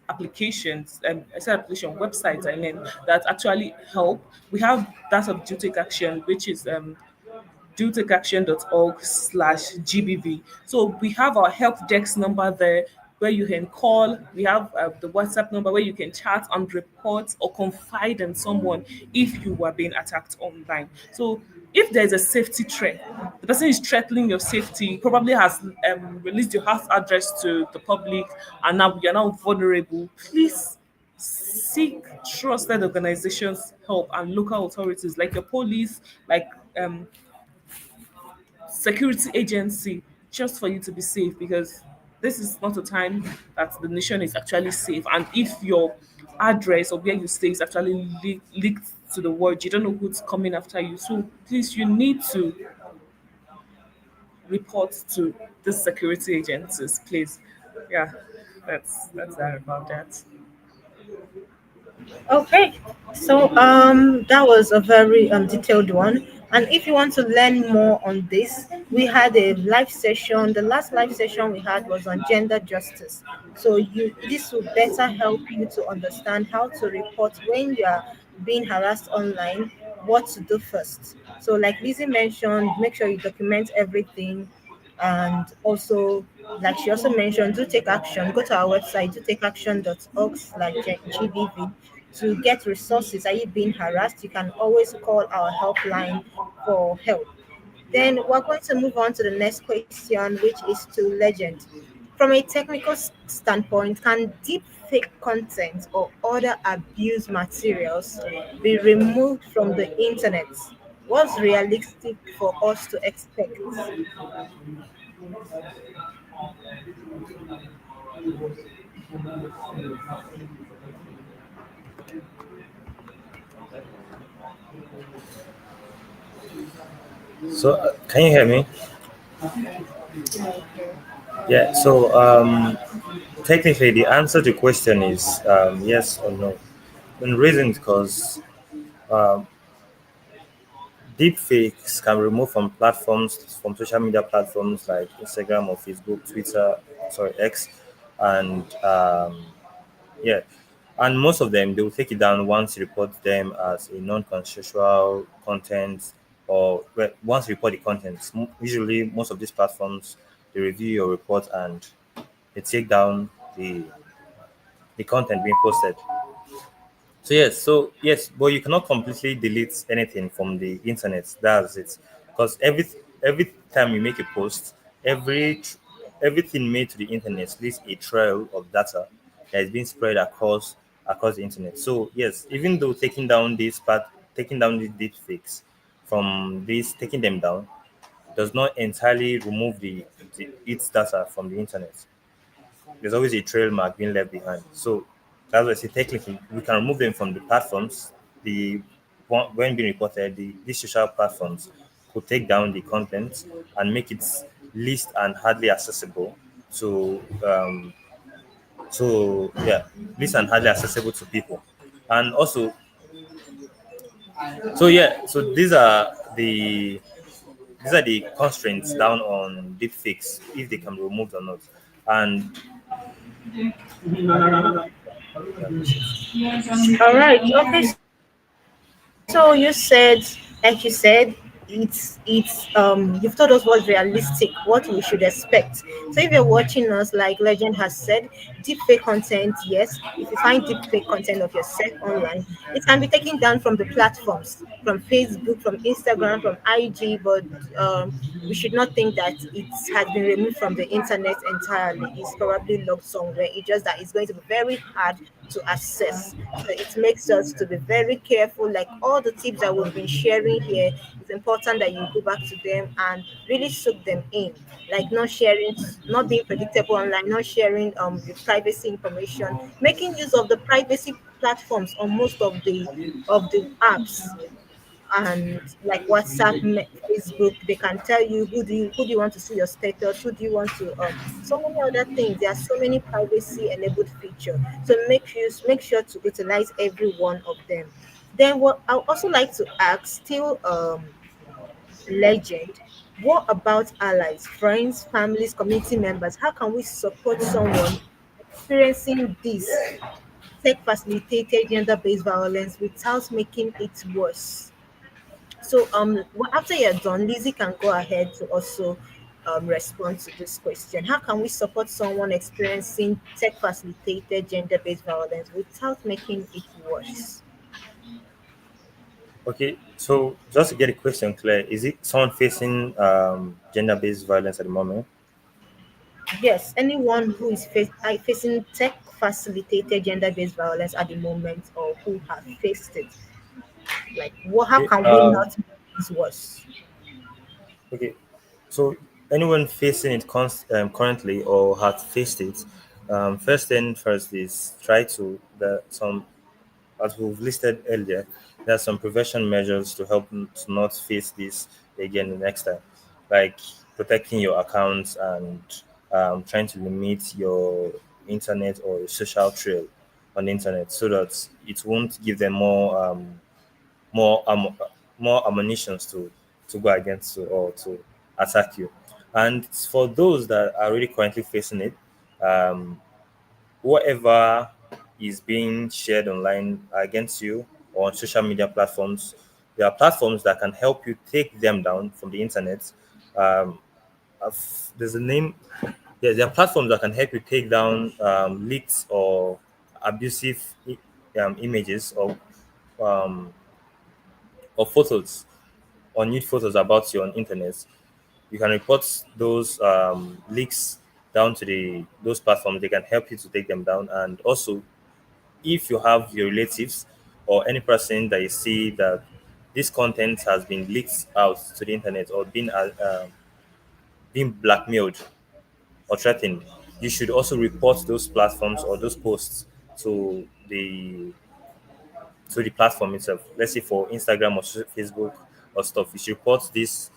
Speaker 3: applications, I said application websites, I mean, that actually help. We have that of Do Take Action, which is dotakeaction.org/GBV. So we have our help desk number there where you can call. We have the WhatsApp number where you can chat and report or confide in someone if you were being attacked online. So if there's a safety threat, the person is threatening your safety, probably has released your house address to the public, and now you're now vulnerable. Please seek trusted organizations help and local authorities like your police, like um security agency, just for you to be safe, because this is not a time that the nation is actually safe. And if your address or where you stay is actually leaked to the world, you don't know who's coming after you. So please, you need to report to the security agencies, please. Yeah, that's that about that.
Speaker 2: Okay, so that was a very detailed one. And if you want to learn more on this, we had a live session. The last live session we had was on gender justice. So you this will better help you to understand how to report when you are being harassed online, what to do first. So like Lizzie mentioned, make sure you document everything, and also like she also mentioned, do take action. Go to our website, do takeaction.org slash gbv to get resources. Are you being harassed? You can always call our helpline for help. Then we're going to move on to the next question, which is to Legend. From a technical standpoint, can deep fake content or other abuse materials be removed from the internet? What's realistic for us to expect?
Speaker 4: So, can you hear me? Yeah. So, technically, the answer to the question is yes or no. And reason is because um, deepfakes can be removed from platforms, from social media platforms like Instagram or Facebook, Twitter, sorry, X, and yeah, and most of them they will take it down once you report them as a non-consensual content, or well, once you report the content. Usually, most of these platforms they review your report and they take down the content being posted. So yes, but you cannot completely delete anything from the internet. That's it. Because every time you make a post, everything made to the internet leaves a trail of data that is being spread across the internet. So yes, even though taking down these deep fakes from this, taking them down does not entirely remove the its data from the internet. There's always a trail mark being left behind. So that's why I say technically we can remove them from the platforms. The when being reported, these social platforms could take down the content and make it least and hardly accessible to least and hardly accessible to people. And also, so these are the constraints down on deepfakes if they can be removed or not. And
Speaker 2: All right. Okay. So you said, like you said, you've told us what's realistic, what we should expect. So if you're watching us, like Legend has said, deepfake content, yes. If you find deepfake content of yourself online, it can be taken down from the platforms, from Facebook, from Instagram, from IG, but we should not think that it has been removed from the internet entirely. It's probably locked somewhere. It's just that it's going to be very hard to access. So it makes us to be very careful. Like all the tips that we've been sharing here, it's important that you go back to them and really soak them in. Like not sharing, not being predictable online, not sharing your privacy information, making use of the privacy platforms on most of the apps, and like WhatsApp, Facebook, they can tell you who do you want to see your status, who do you want to so many other things. There are so many privacy enabled features. So make sure to utilize every one of them. Then what I would also like to ask, still Legend, what about allies, friends, families, community members? How can we support someone experiencing this tech facilitated gender based violence without making it worse. So, after you're done, Lizzie can go ahead to also respond to this question. How can we support someone experiencing tech facilitated gender based violence without making it worse?
Speaker 4: Okay, so just to get the question clear, is it someone facing gender-based violence at the moment?
Speaker 2: Yes, anyone who is facing tech facilitated gender based violence at the moment or who have faced it, like, how
Speaker 4: Okay,
Speaker 2: can we not make things worse?
Speaker 4: okay. So anyone facing it currently or has faced it, first thing first is try to some, as we've listed earlier, there are some prevention measures to help to not face this again the next time, like protecting your accounts and trying to limit your internet or social trail on the internet so that it won't give them more more ammunitions to go against you or to attack you. And for those that are really currently facing it, um, whatever is being shared online against you or on social media platforms, there are platforms that can help you take them down from the internet. Um, there's a name. There are platforms that can help you take down leaked or abusive images um, or photos or nude photos about you on internet. You can report those leaks down to the those platforms. They can help you to take them down. And also, if you have your relatives or any person that you see that this content has been leaked out to the internet or been blackmailed or threatened, you should also report those platforms or those posts to the platform itself. Let's say for Instagram or Facebook or stuff, you should report these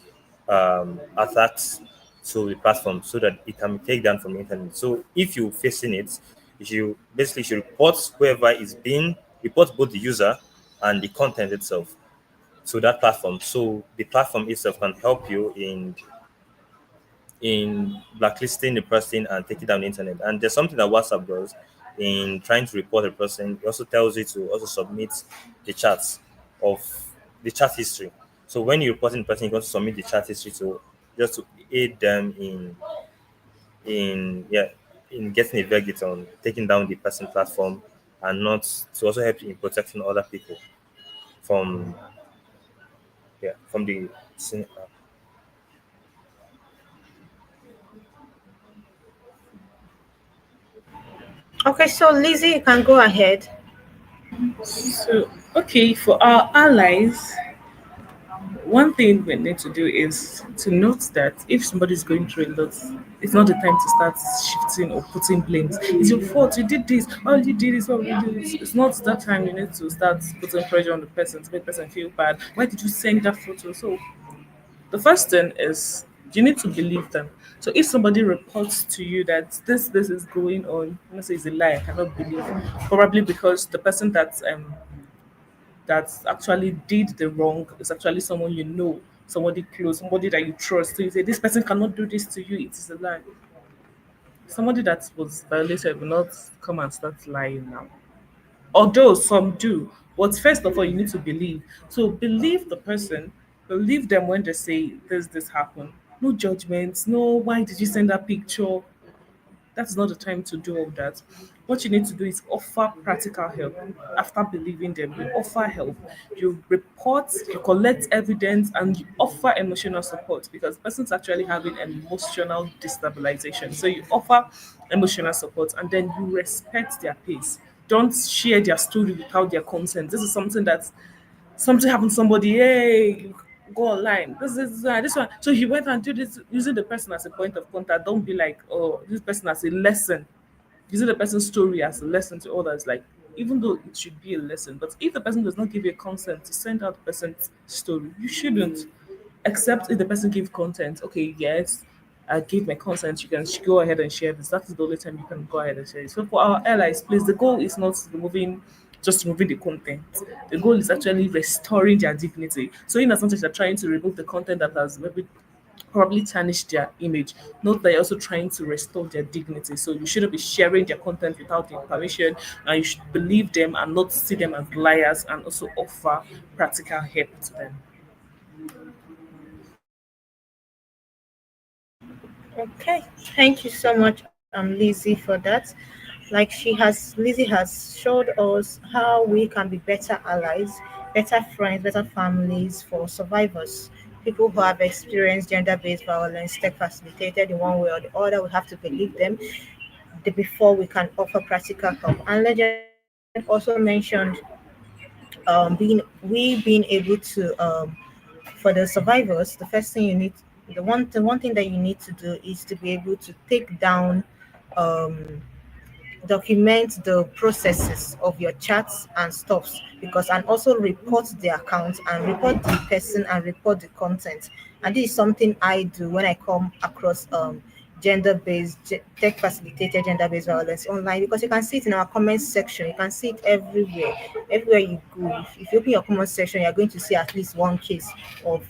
Speaker 4: attacks to the platform so that it can be taken down from the internet. So if you're facing it, you should basically should report whoever is being report both the user and the content itself to that platform. So the platform itself can help you in blacklisting the person and taking down the internet. And there's something that WhatsApp does in trying to report a person. It also tells you to also submit the chats of the chat history. So when you're reporting the person, you got to submit the chat history to just to aid them in getting a verdict on taking down the person platform and not to also help in protecting other people from from the
Speaker 2: Okay, so Lizzie, you can go ahead.
Speaker 3: So, okay, for our allies, one thing we need to do is to note that if somebody is going through a lot, it's not the time to start shifting or putting blames. It's your fault. You did this. Why you did this? Why you did this? It's not that time you need to start putting pressure on the person to make the person feel bad. Why did you send that photo? So the first thing is you need to believe them. So if somebody reports to you that this is going on, I'm not say it's a lie, I cannot believe. Probably because the person that actually did the wrong is actually someone you know, somebody close, somebody that you trust. So you say this person cannot do this to you, it is a lie. Somebody that was violated will not come and start lying now. Although some do, but first of all, you need to believe. So believe the person, believe them when they say this happened. No judgments, no why did you send that picture? That's not the time to do all that. What you need to do is offer practical help. After believing them, you offer help. You report, you collect evidence, and you offer emotional support because the person's actually having emotional destabilization. So you offer emotional support and then you respect their pace. Don't share their story without their consent. This is something that something happened to somebody, hey, you go online. This one. So he went and did this using the person as a point of contact. Don't be like, oh, this person as a lesson. Using the person's story as a lesson to others, like even though it should be a lesson, but if the person does not give you a consent to send out the person's story, you shouldn't. Except if the person give content. Okay, yes, I give my consent. You can go ahead and share this. That is the only time you can go ahead and share it. So for our allies, please, the goal is not removing the content. The goal is actually restoring their dignity. So in as much as you're trying to remove the content that has maybe probably tarnish their image. Not that you're also trying to restore their dignity. So you shouldn't be sharing their content without their permission, and you should believe them and not see them as liars, and also offer practical help to them.
Speaker 2: Okay, thank you so much, Lizzie, for that. Lizzie has showed us how we can be better allies, better friends, better families for survivors. People who have experienced gender-based violence, tech facilitated in one way or the other, we have to believe them before we can offer practical help. And Legend also mentioned being able to for the survivors, the first thing you need, the one thing that you need to do is to be able to take down um document the processes of your chats and stuffs, because and also report the account and report the person and report the content. And this is something I do when I come across tech facilitated gender-based violence online, because you can see it in our comment section, you can see it everywhere you go. If you open your comment section, you're going to see at least one case of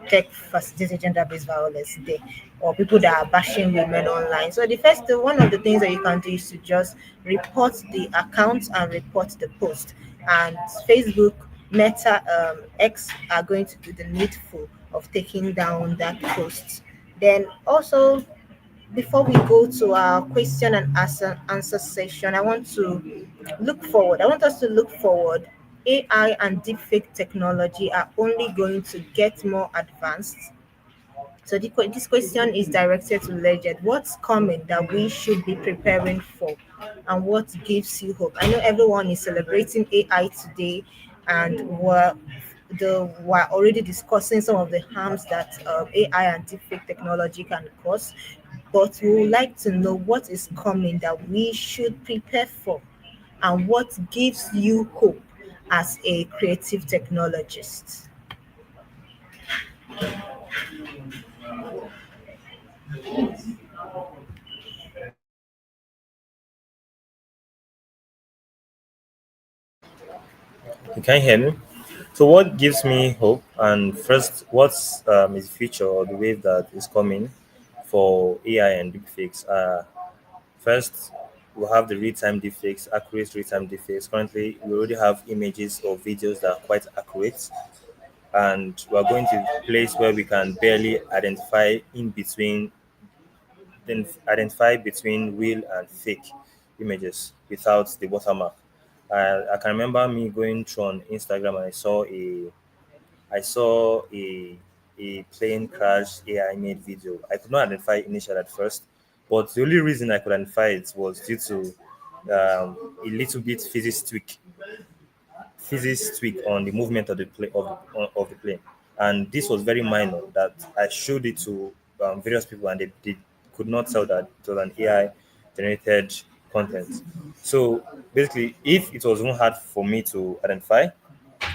Speaker 2: tech facilitated gender-based violence there, or people that are bashing women online. So one of the things that you can do is to just report the account and report the post. And Facebook, Meta, X are going to do the needful of taking down that post. Then also, before we go to our question and answer session, I want us to look forward. AI and deepfake technology are only going to get more advanced. So this question is directed to Legend. What's coming that we should be preparing for, and what gives you hope? I know everyone is celebrating AI today, and we're already discussing some of the harms that AI and deepfake technology can cause. But we would like to know what is coming that we should prepare for, and what gives you hope as a creative technologist.
Speaker 4: You can hear me. So, what gives me hope? And first, what's is the future or the wave that is coming for AI and deepfakes? First, we have the real-time deepfakes, accurate real-time deepfakes. Currently, we already have images or videos that are quite accurate, and we're going to a place where we can barely identify between real and fake images without the watermark. I can remember me going through on Instagram and I saw a plane crash AI made video. I could not identify it initially at first, but the only reason I could identify it was due to a little bit physics tweak on the movement of the plane, and this was very minor that I showed it to various people, and they could not tell that it was an AI generated content. So basically, if it was even hard for me to identify,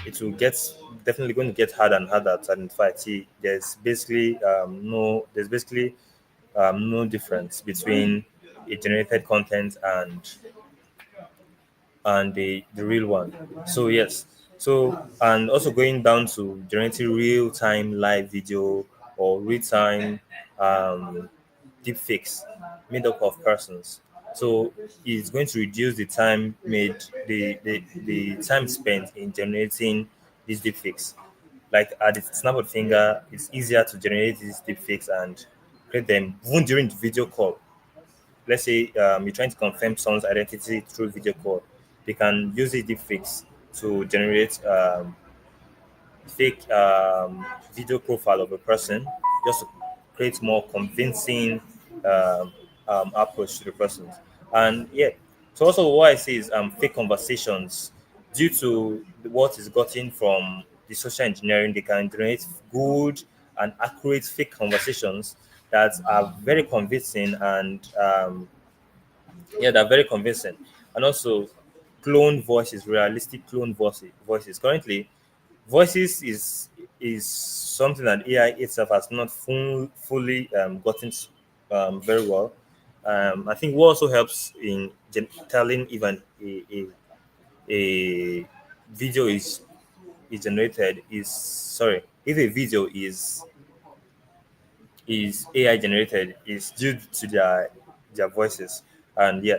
Speaker 4: it will get definitely going to get harder and harder to identify. See, there's basically no difference between a generated content and the real one. So yes. So and also going down to generating real time live video or real time um, deep fakes made up of persons. So it's going to reduce the time spent in generating these deep fakes. Like at the snap of the finger, it's easier to generate these deep fakes and create them even during the video call. Let's say you're trying to confirm someone's identity through video call, they can use the deepfakes to generate fake video profile of a person just to create more convincing um, approach to the person. And yeah, so also what I say is fake conversations due to what is gotten from the social engineering, they can generate good and accurate fake conversations that are very convincing and yeah, they're very convincing. And also, clone voices, realistic clone voices. Currently, voices is something that AI itself has not fully gotten very well. I think what also helps in telling even a video is generated is sorry if a video
Speaker 5: is AI generated is due to their voices. And yeah,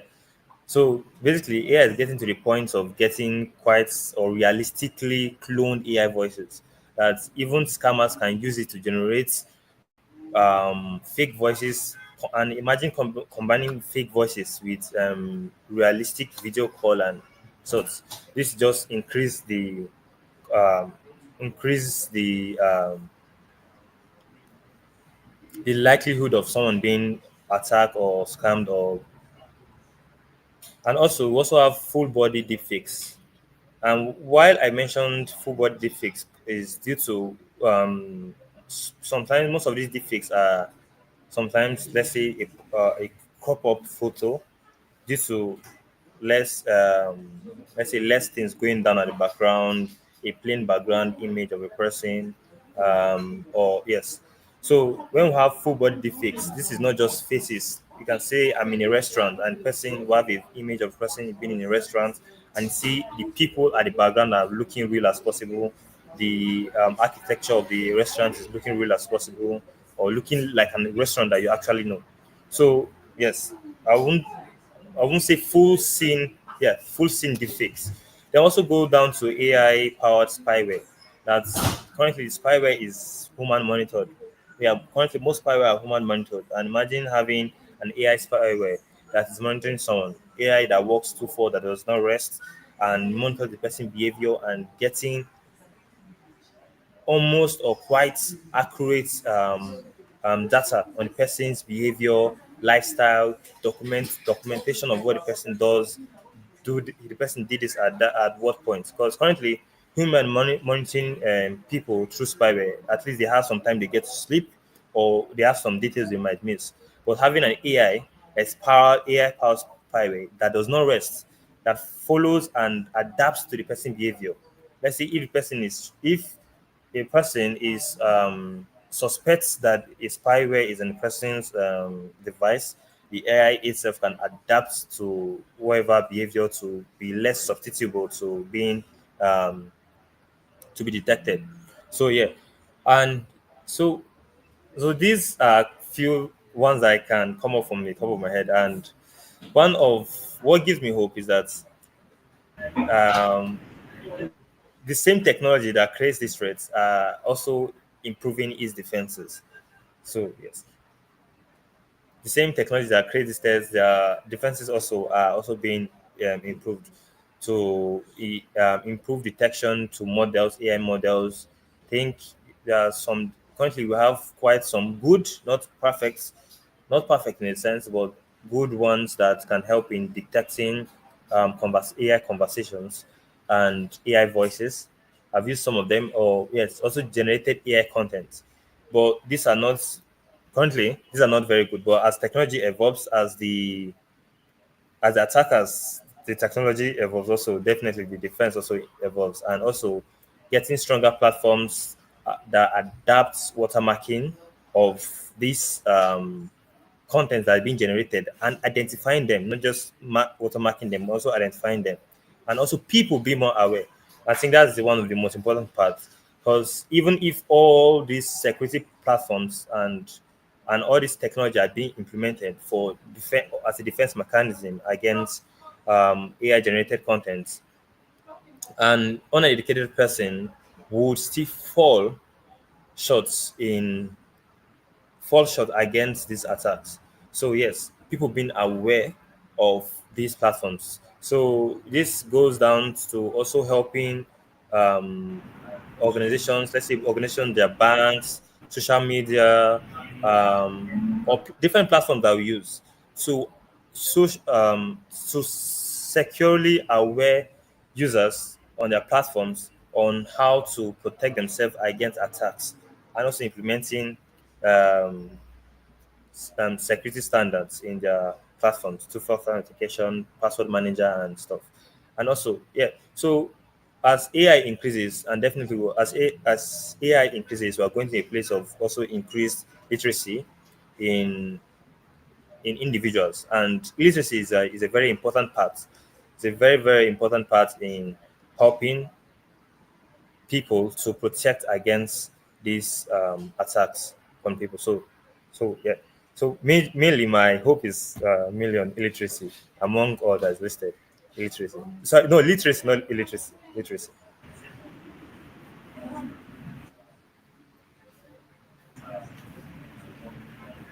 Speaker 5: so basically AI is getting to the point of getting quite or realistically cloned AI voices that even scammers can use it to generate fake voices. And imagine combining fake voices with realistic video call and sorts. This just um, increase the likelihood of someone being attacked or scammed. Or and also we also have full body deepfakes. And while I mentioned full body deepfakes is due to sometimes most of these deepfakes are sometimes, let's say, a crop up photo due to less let's say less things going down at the background, a plain background image of a person, or yes. So when we have full body defects, this is not just faces. You can say I'm in a restaurant and person will have an image of a person being in a restaurant and see the people at the background are looking real as possible. The architecture of the restaurant is looking real as possible, or looking like a restaurant that you actually know. So yes, I won't I won't say full scene, yeah, full scene deepfakes. They also go down to AI powered spyware. That's currently spyware is human monitored. Yeah, currently most spyware are human monitored. And imagine having an AI spyware that is monitoring someone, AI that works too far, that does not rest, and monitor the person behavior and getting almost or quite accurate data on the person's behavior, lifestyle, documentation of what the person does. The person did this at what point? Because currently, human monitoring people through spyware, at least they have some time they get to sleep, or they have some details they might miss. But having an AI powered spyware that does not rest, that follows and adapts to the person's behavior. Let's say if a person is suspects that a spyware is in the person's device, the AI itself can adapt to whatever behavior to be less susceptible um, to be detected. So yeah, and so these are few ones I can come up from the top of my head. And one of what gives me hope is that um, the same technology that creates these threats are also improving its defenses. So yes, the same technology that creates these threats, their defenses also are also being improved to improve detection to models, AI models. I think there are some currently we have quite some good, not perfect in a sense, but good ones that can help in detecting AI conversations and AI voices. I've used some of them, or yes, also generated AI content. But these are not very good. But as technology evolves, as the attackers, the technology evolves also. Definitely, the defense also evolves, and also getting stronger platforms that adapt watermarking of these content that are being generated and identifying them, not just watermarking them, also identifying them, and also people be more aware. I think that's one of the most important parts, because even if all these security platforms and all this technology are being implemented for as a defense mechanism against AI generated content, an uneducated person would still short in fall short against these attacks. So yes, people being aware of these platforms. So this goes down to also helping um, organizations, let's say organizations, their banks, social media, or different platforms that we use to to securely aware users on their platforms on how to protect themselves against attacks, and also implementing um, security standards in their platforms, two-factor authentication, password manager, and stuff. And also, yeah. So as AI increases, and definitely as AI increases, we are going to a place of also increased literacy in individuals, and literacy is a very important part. It's a very important part in helping people to protect against these attacks from people. So So yeah. So mainly my hope is mainly on illiteracy among others listed. Illiteracy. Sorry, no, literacy, not illiteracy. Literacy.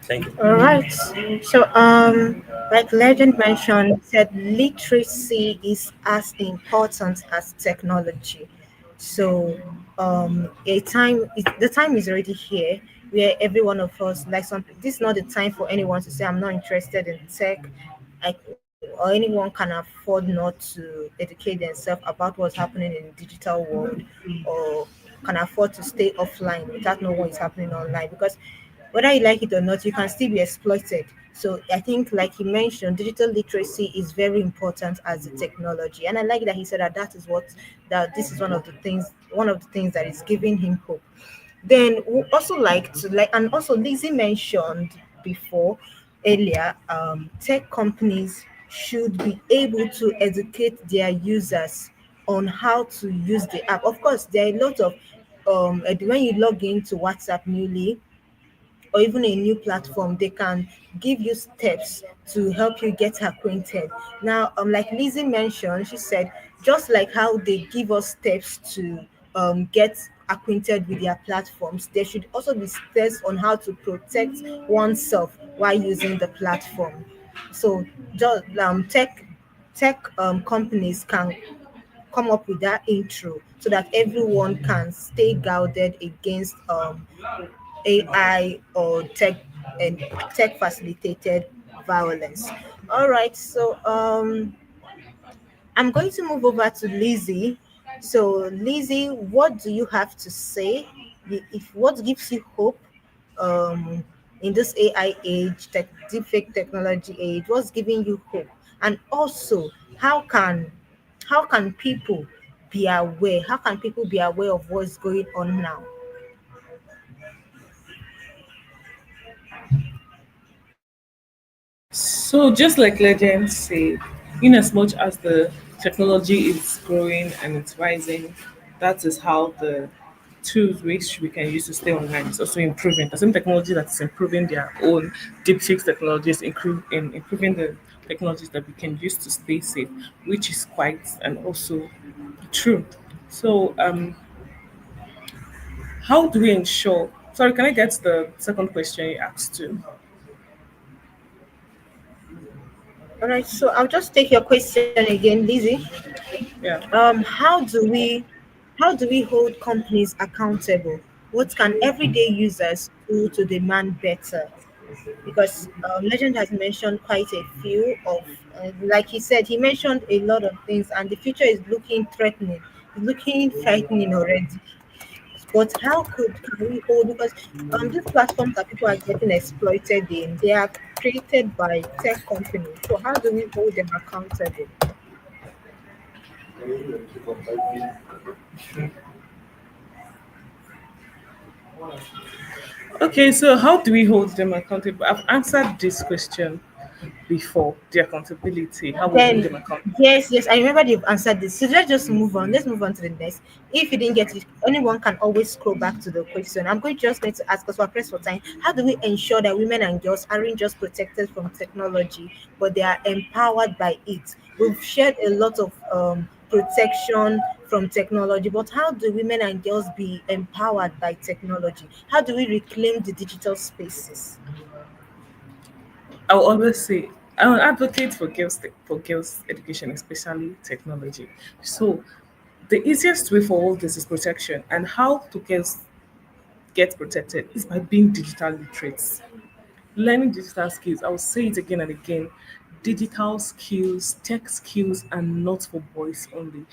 Speaker 5: Thank you.
Speaker 2: All right. So, like Legend mentioned, said literacy is as important as technology. So, the time is already here where every one of us, like some, this is not the time for anyone to say I'm not interested in tech, like, or anyone can afford not to educate themselves about what's happening in the digital world, or can afford to stay offline without knowing what is happening online, because whether you like it or not, you can still be exploited. So I think, like he mentioned, digital literacy is very important as a technology, and I like that he said that that this is one of the things that is giving him hope. Then we also like to like, and also Lizzie mentioned before earlier, tech companies should be able to educate their users on how to use the app. Of course, there are a lot of when you log into WhatsApp newly, or even a new platform, they can give you steps to help you get acquainted. Now, like Lizzie mentioned, she said, just like how they give us steps to get acquainted with their platforms, there should also be steps on how to protect oneself while using the platform. So, just tech companies can come up with that intro so that everyone can stay guarded against AI or and tech facilitated violence. All right, so I'm going to move over to Lizzie. So Lizzie, what do you have to say? If what gives you hope um, in this AI age, deepfake technology age, what's giving you hope? And also, how can how can people be aware? How can people be aware of what's going on now?
Speaker 3: So just like legends say, in as much as the technology is growing and it's rising, that is how the tools which we can use to stay online is also improving. The same technology that is improving their own deepfakes technology is improving the technologies that we can use to stay safe, which is quite and also true. So how do we ensure, sorry, can I get the second question you asked too?
Speaker 2: All right, so I'll just take your question again, Lizzie.
Speaker 3: Yeah.
Speaker 2: How do we hold companies accountable? What can everyday users do to demand better? Because Legend has mentioned quite a few of, like he said, he mentioned a lot of things, and the future is looking threatening, looking frightening already. But how can we hold, because these platforms that people are getting exploited in, they are created by tech companies. So how do we hold them accountable?
Speaker 3: Okay, so how do we hold them accountable? I've answered this question before. The accountability, how we hold them
Speaker 2: Then,
Speaker 3: accountable.
Speaker 2: yes, I remember you've answered this. So let's just move on. Let's move on to the next. If you didn't get it, anyone can always scroll back to the question. I'm going to ask, because we're pressed for time. How do we ensure that women and girls aren't just protected from technology, but they are empowered by it? We've shared a lot of protection from technology, but how do women and girls be empowered by technology? How do we reclaim the digital spaces?
Speaker 3: I will always say I will advocate for girls' education, especially technology. So the easiest way for all this is protection, and how to get protected is by being digital literate. Learning digital skills, I will say it again and again, digital skills, tech skills are not for boys only.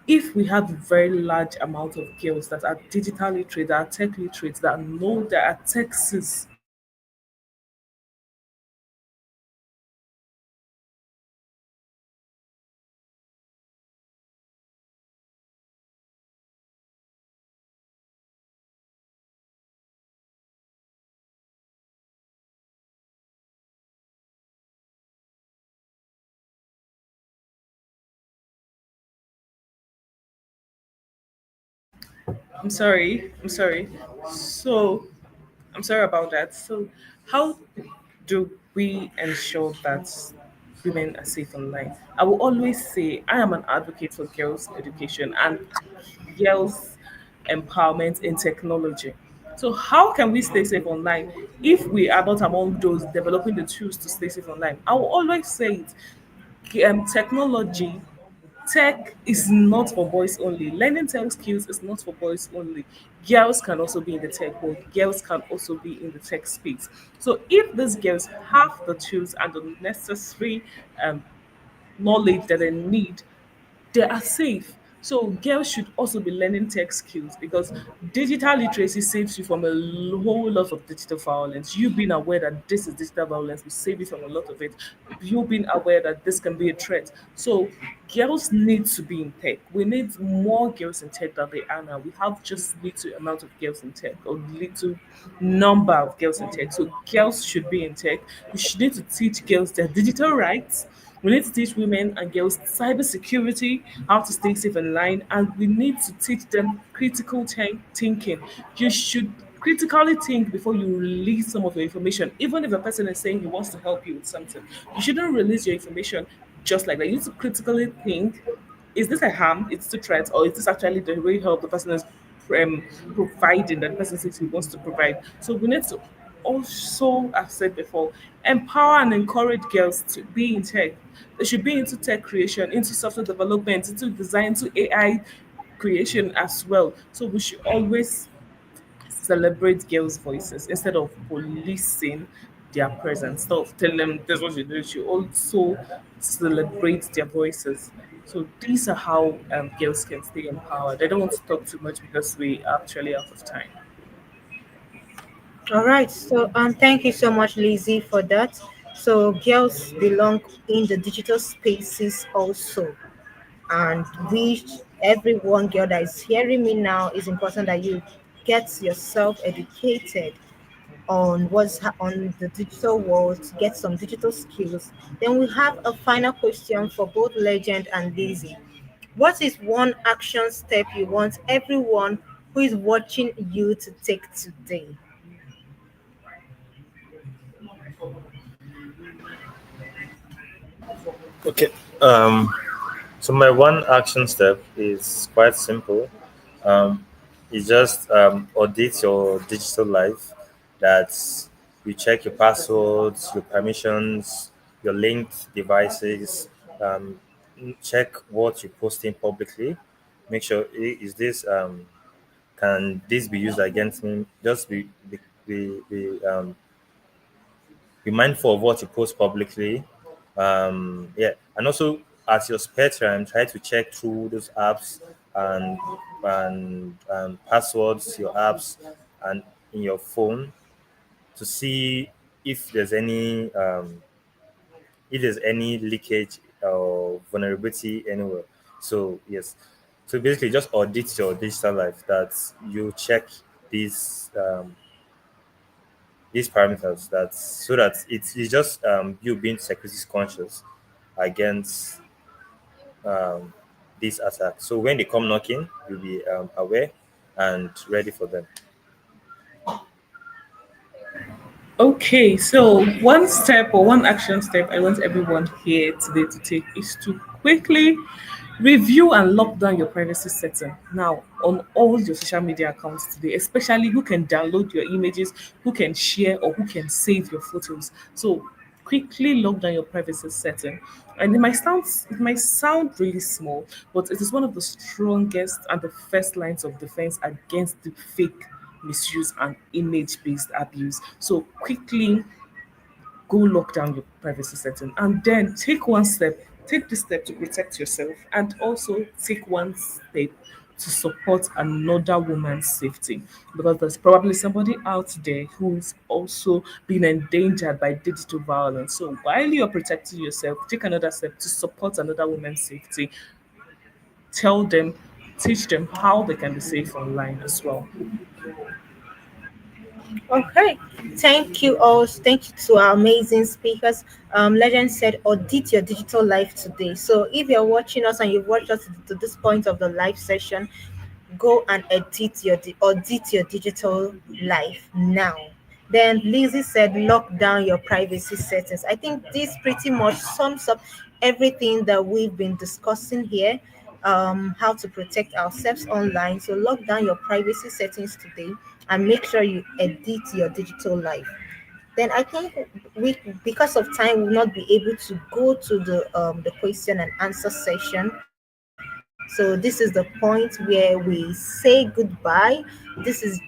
Speaker 3: If we have a very large amount of girls that are digital literate, that are tech literate, that know that are tech sis, I'm sorry. So I'm sorry about that. So How do we ensure that women are safe online? I will always say I am an advocate for girls' education and girls' empowerment in technology. So, how can we stay safe online if we are not among those developing the tools to stay safe online? I will always say it. Technology, tech is not for boys only. Learning tech skills is not for boys only. Girls can also be in the tech world. Girls can also be in the tech space. So if these girls have the tools and the necessary um, knowledge that they need, they are safe. So girls should also be learning tech skills because digital literacy saves you from a whole lot of digital violence. You being aware that this is digital violence will save you from a lot of it. You being aware that this can be a threat. So girls need to be in tech. We need more girls in tech than they are now. We have just little amount of girls in tech or little number of girls in tech. So girls should be in tech. We should need to teach girls their digital rights. We need to teach women and girls cybersecurity, how to stay safe online, and we need to teach them critical thinking. You should critically think before you release some of your information, even if a person is saying he wants to help you with something. You shouldn't release your information just like that. You need to critically think: is this a harm? Is this a threat, or is this actually the real help the person is um, providing that the person says he wants to provide? So we need to also, I've said before, empower and encourage girls to be in tech. They should be into tech creation, into software development, into design, into AI creation as well. So we should always celebrate girls' voices instead of policing their presence. Instead of telling them this is what you do, you should also celebrate their voices. So these are how girls can stay empowered. I don't want to talk too much because we are actually out of time.
Speaker 2: All right. So thank you so much, Lizzie, for that. So girls belong in the digital spaces also. And we, every one girl that is hearing me now, is important that you get yourself educated on on the digital world, to get some digital skills. Then we have a final question for both Legend and Lizzie. What is one action step you want everyone who is watching you to take today?
Speaker 5: Okay. So my one action step is quite simple. Um, you just audit your digital life. That's you check your passwords, your permissions, your linked devices. Um, check what you're posting publicly. Make sure is this can this be used against me? Just be mindful of what you post publicly. Yeah, and also at your spare time, try to check through those apps and passwords, your apps, and in your phone to see if there's any leakage or vulnerability anywhere. So yes, so basically just audit your digital life. That you check these these parameters that so that it's just you being security conscious against um, this attack. So when they come knocking, you'll be aware and ready for them.
Speaker 3: Okay, so one step or one action step I want everyone here today to take is to quickly review and lock down your privacy setting now on all your social media accounts today, especially who can download your images, who can share, or who can save your photos. So quickly lock down your privacy setting. And it might sound really small, but it is one of the strongest and the first lines of defense against the fake misuse and image-based abuse. So quickly go lock down your privacy setting and then take this step to protect yourself and also take one step to support another woman's safety because there's probably somebody out there who's also been endangered by digital violence. So while you're protecting yourself, take another step to support another woman's safety. Tell them, teach them how they can be safe online as well.
Speaker 2: Okay, thank you all. Thank you to our amazing speakers. Legend said, audit your digital life today. So if you're watching us and you've watched us to this point of the live session, go and audit your digital life now. Then Lizzie said, lock down your privacy settings. I think this pretty much sums up everything that we've been discussing here. How to protect ourselves online. So lock down your privacy settings today and make sure you edit your digital life. Then I think we, because of time, will not be able to go to the question and answer session. So this is the point where we say goodbye. This is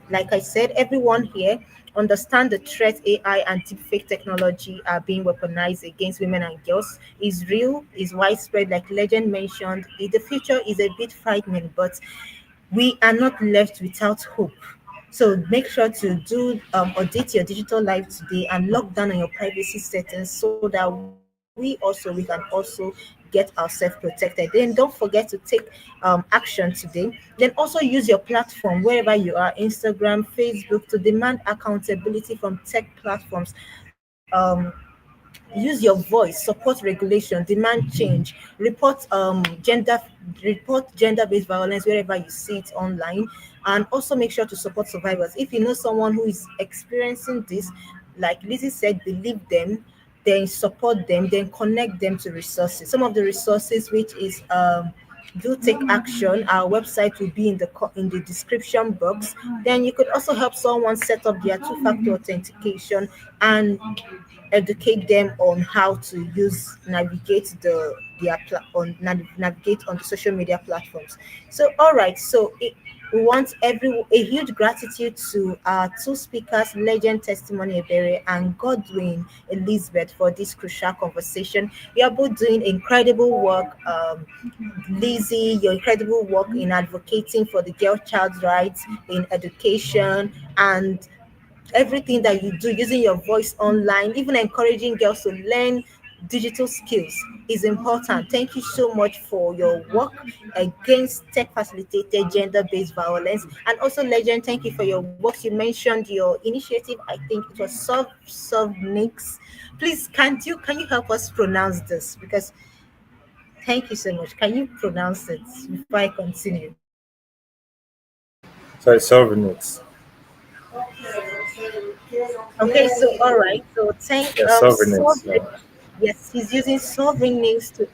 Speaker 2: like I said, everyone here understand the threat AI and deepfake technology are being weaponized against women and girls is real, is widespread, like Legend mentioned. The future is a bit frightening, but we are not left without hope. So make sure to do audit your digital life today and lock down on your privacy settings so that we can also get ourselves protected. Then don't forget to take action today. Then also use your platform wherever you are, Instagram, Facebook, to demand accountability from tech platforms. Use your voice, support regulation, demand change, report gender-based violence wherever you see it online, and also make sure to support survivors. If you know someone who is experiencing this, like Lizzie said, believe them, then support them, then connect them to resources. Some of the resources, which is Do Take Action. Our website will be in the description box. Then you could also help someone set up their two-factor authentication and educate them on how to use navigate navigate on the social media platforms. So all right, so we want a huge gratitude to our two speakers, Legend Testimony Ebere and Godwin Elizabeth, for this crucial conversation. You are both doing incredible work. Lizzie, your incredible work in advocating for the girl child's rights in education, and everything that you do using your voice online, even encouraging girls to learn digital skills is important. Thank you so much for your work against tech facilitated gender-based violence. And also Legend, thank you for your work. You mentioned your initiative, I think it was Sovnix. Please, can you help us pronounce this, because thank you so much. Can you pronounce it before I continue?
Speaker 5: Sorry, solving it.
Speaker 2: Okay, so all right. So thank
Speaker 5: Yeah, solving it.
Speaker 2: Sovereign. Yes, he's using sovereign needs to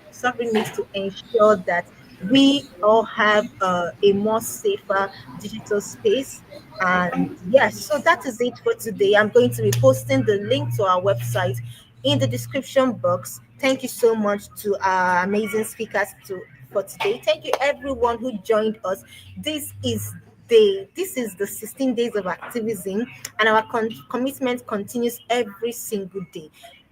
Speaker 2: ensure that we all have a more safer digital space. And yes, so that is it for today. I'm going to be posting the link to our website in the description box. Thank you so much to our amazing speakers for today. Thank you everyone who joined us. This is the 16 days of activism, and our commitment continues every single day.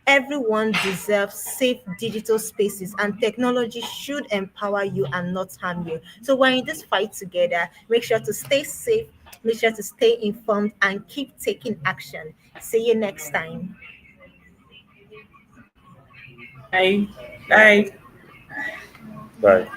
Speaker 2: Everyone deserves safe digital spaces, and technology should empower you and not harm you. So we're in this fight together. Make sure to stay safe, make sure to stay informed, and keep taking action. See you next time.
Speaker 3: Bye. Bye.
Speaker 5: Bye.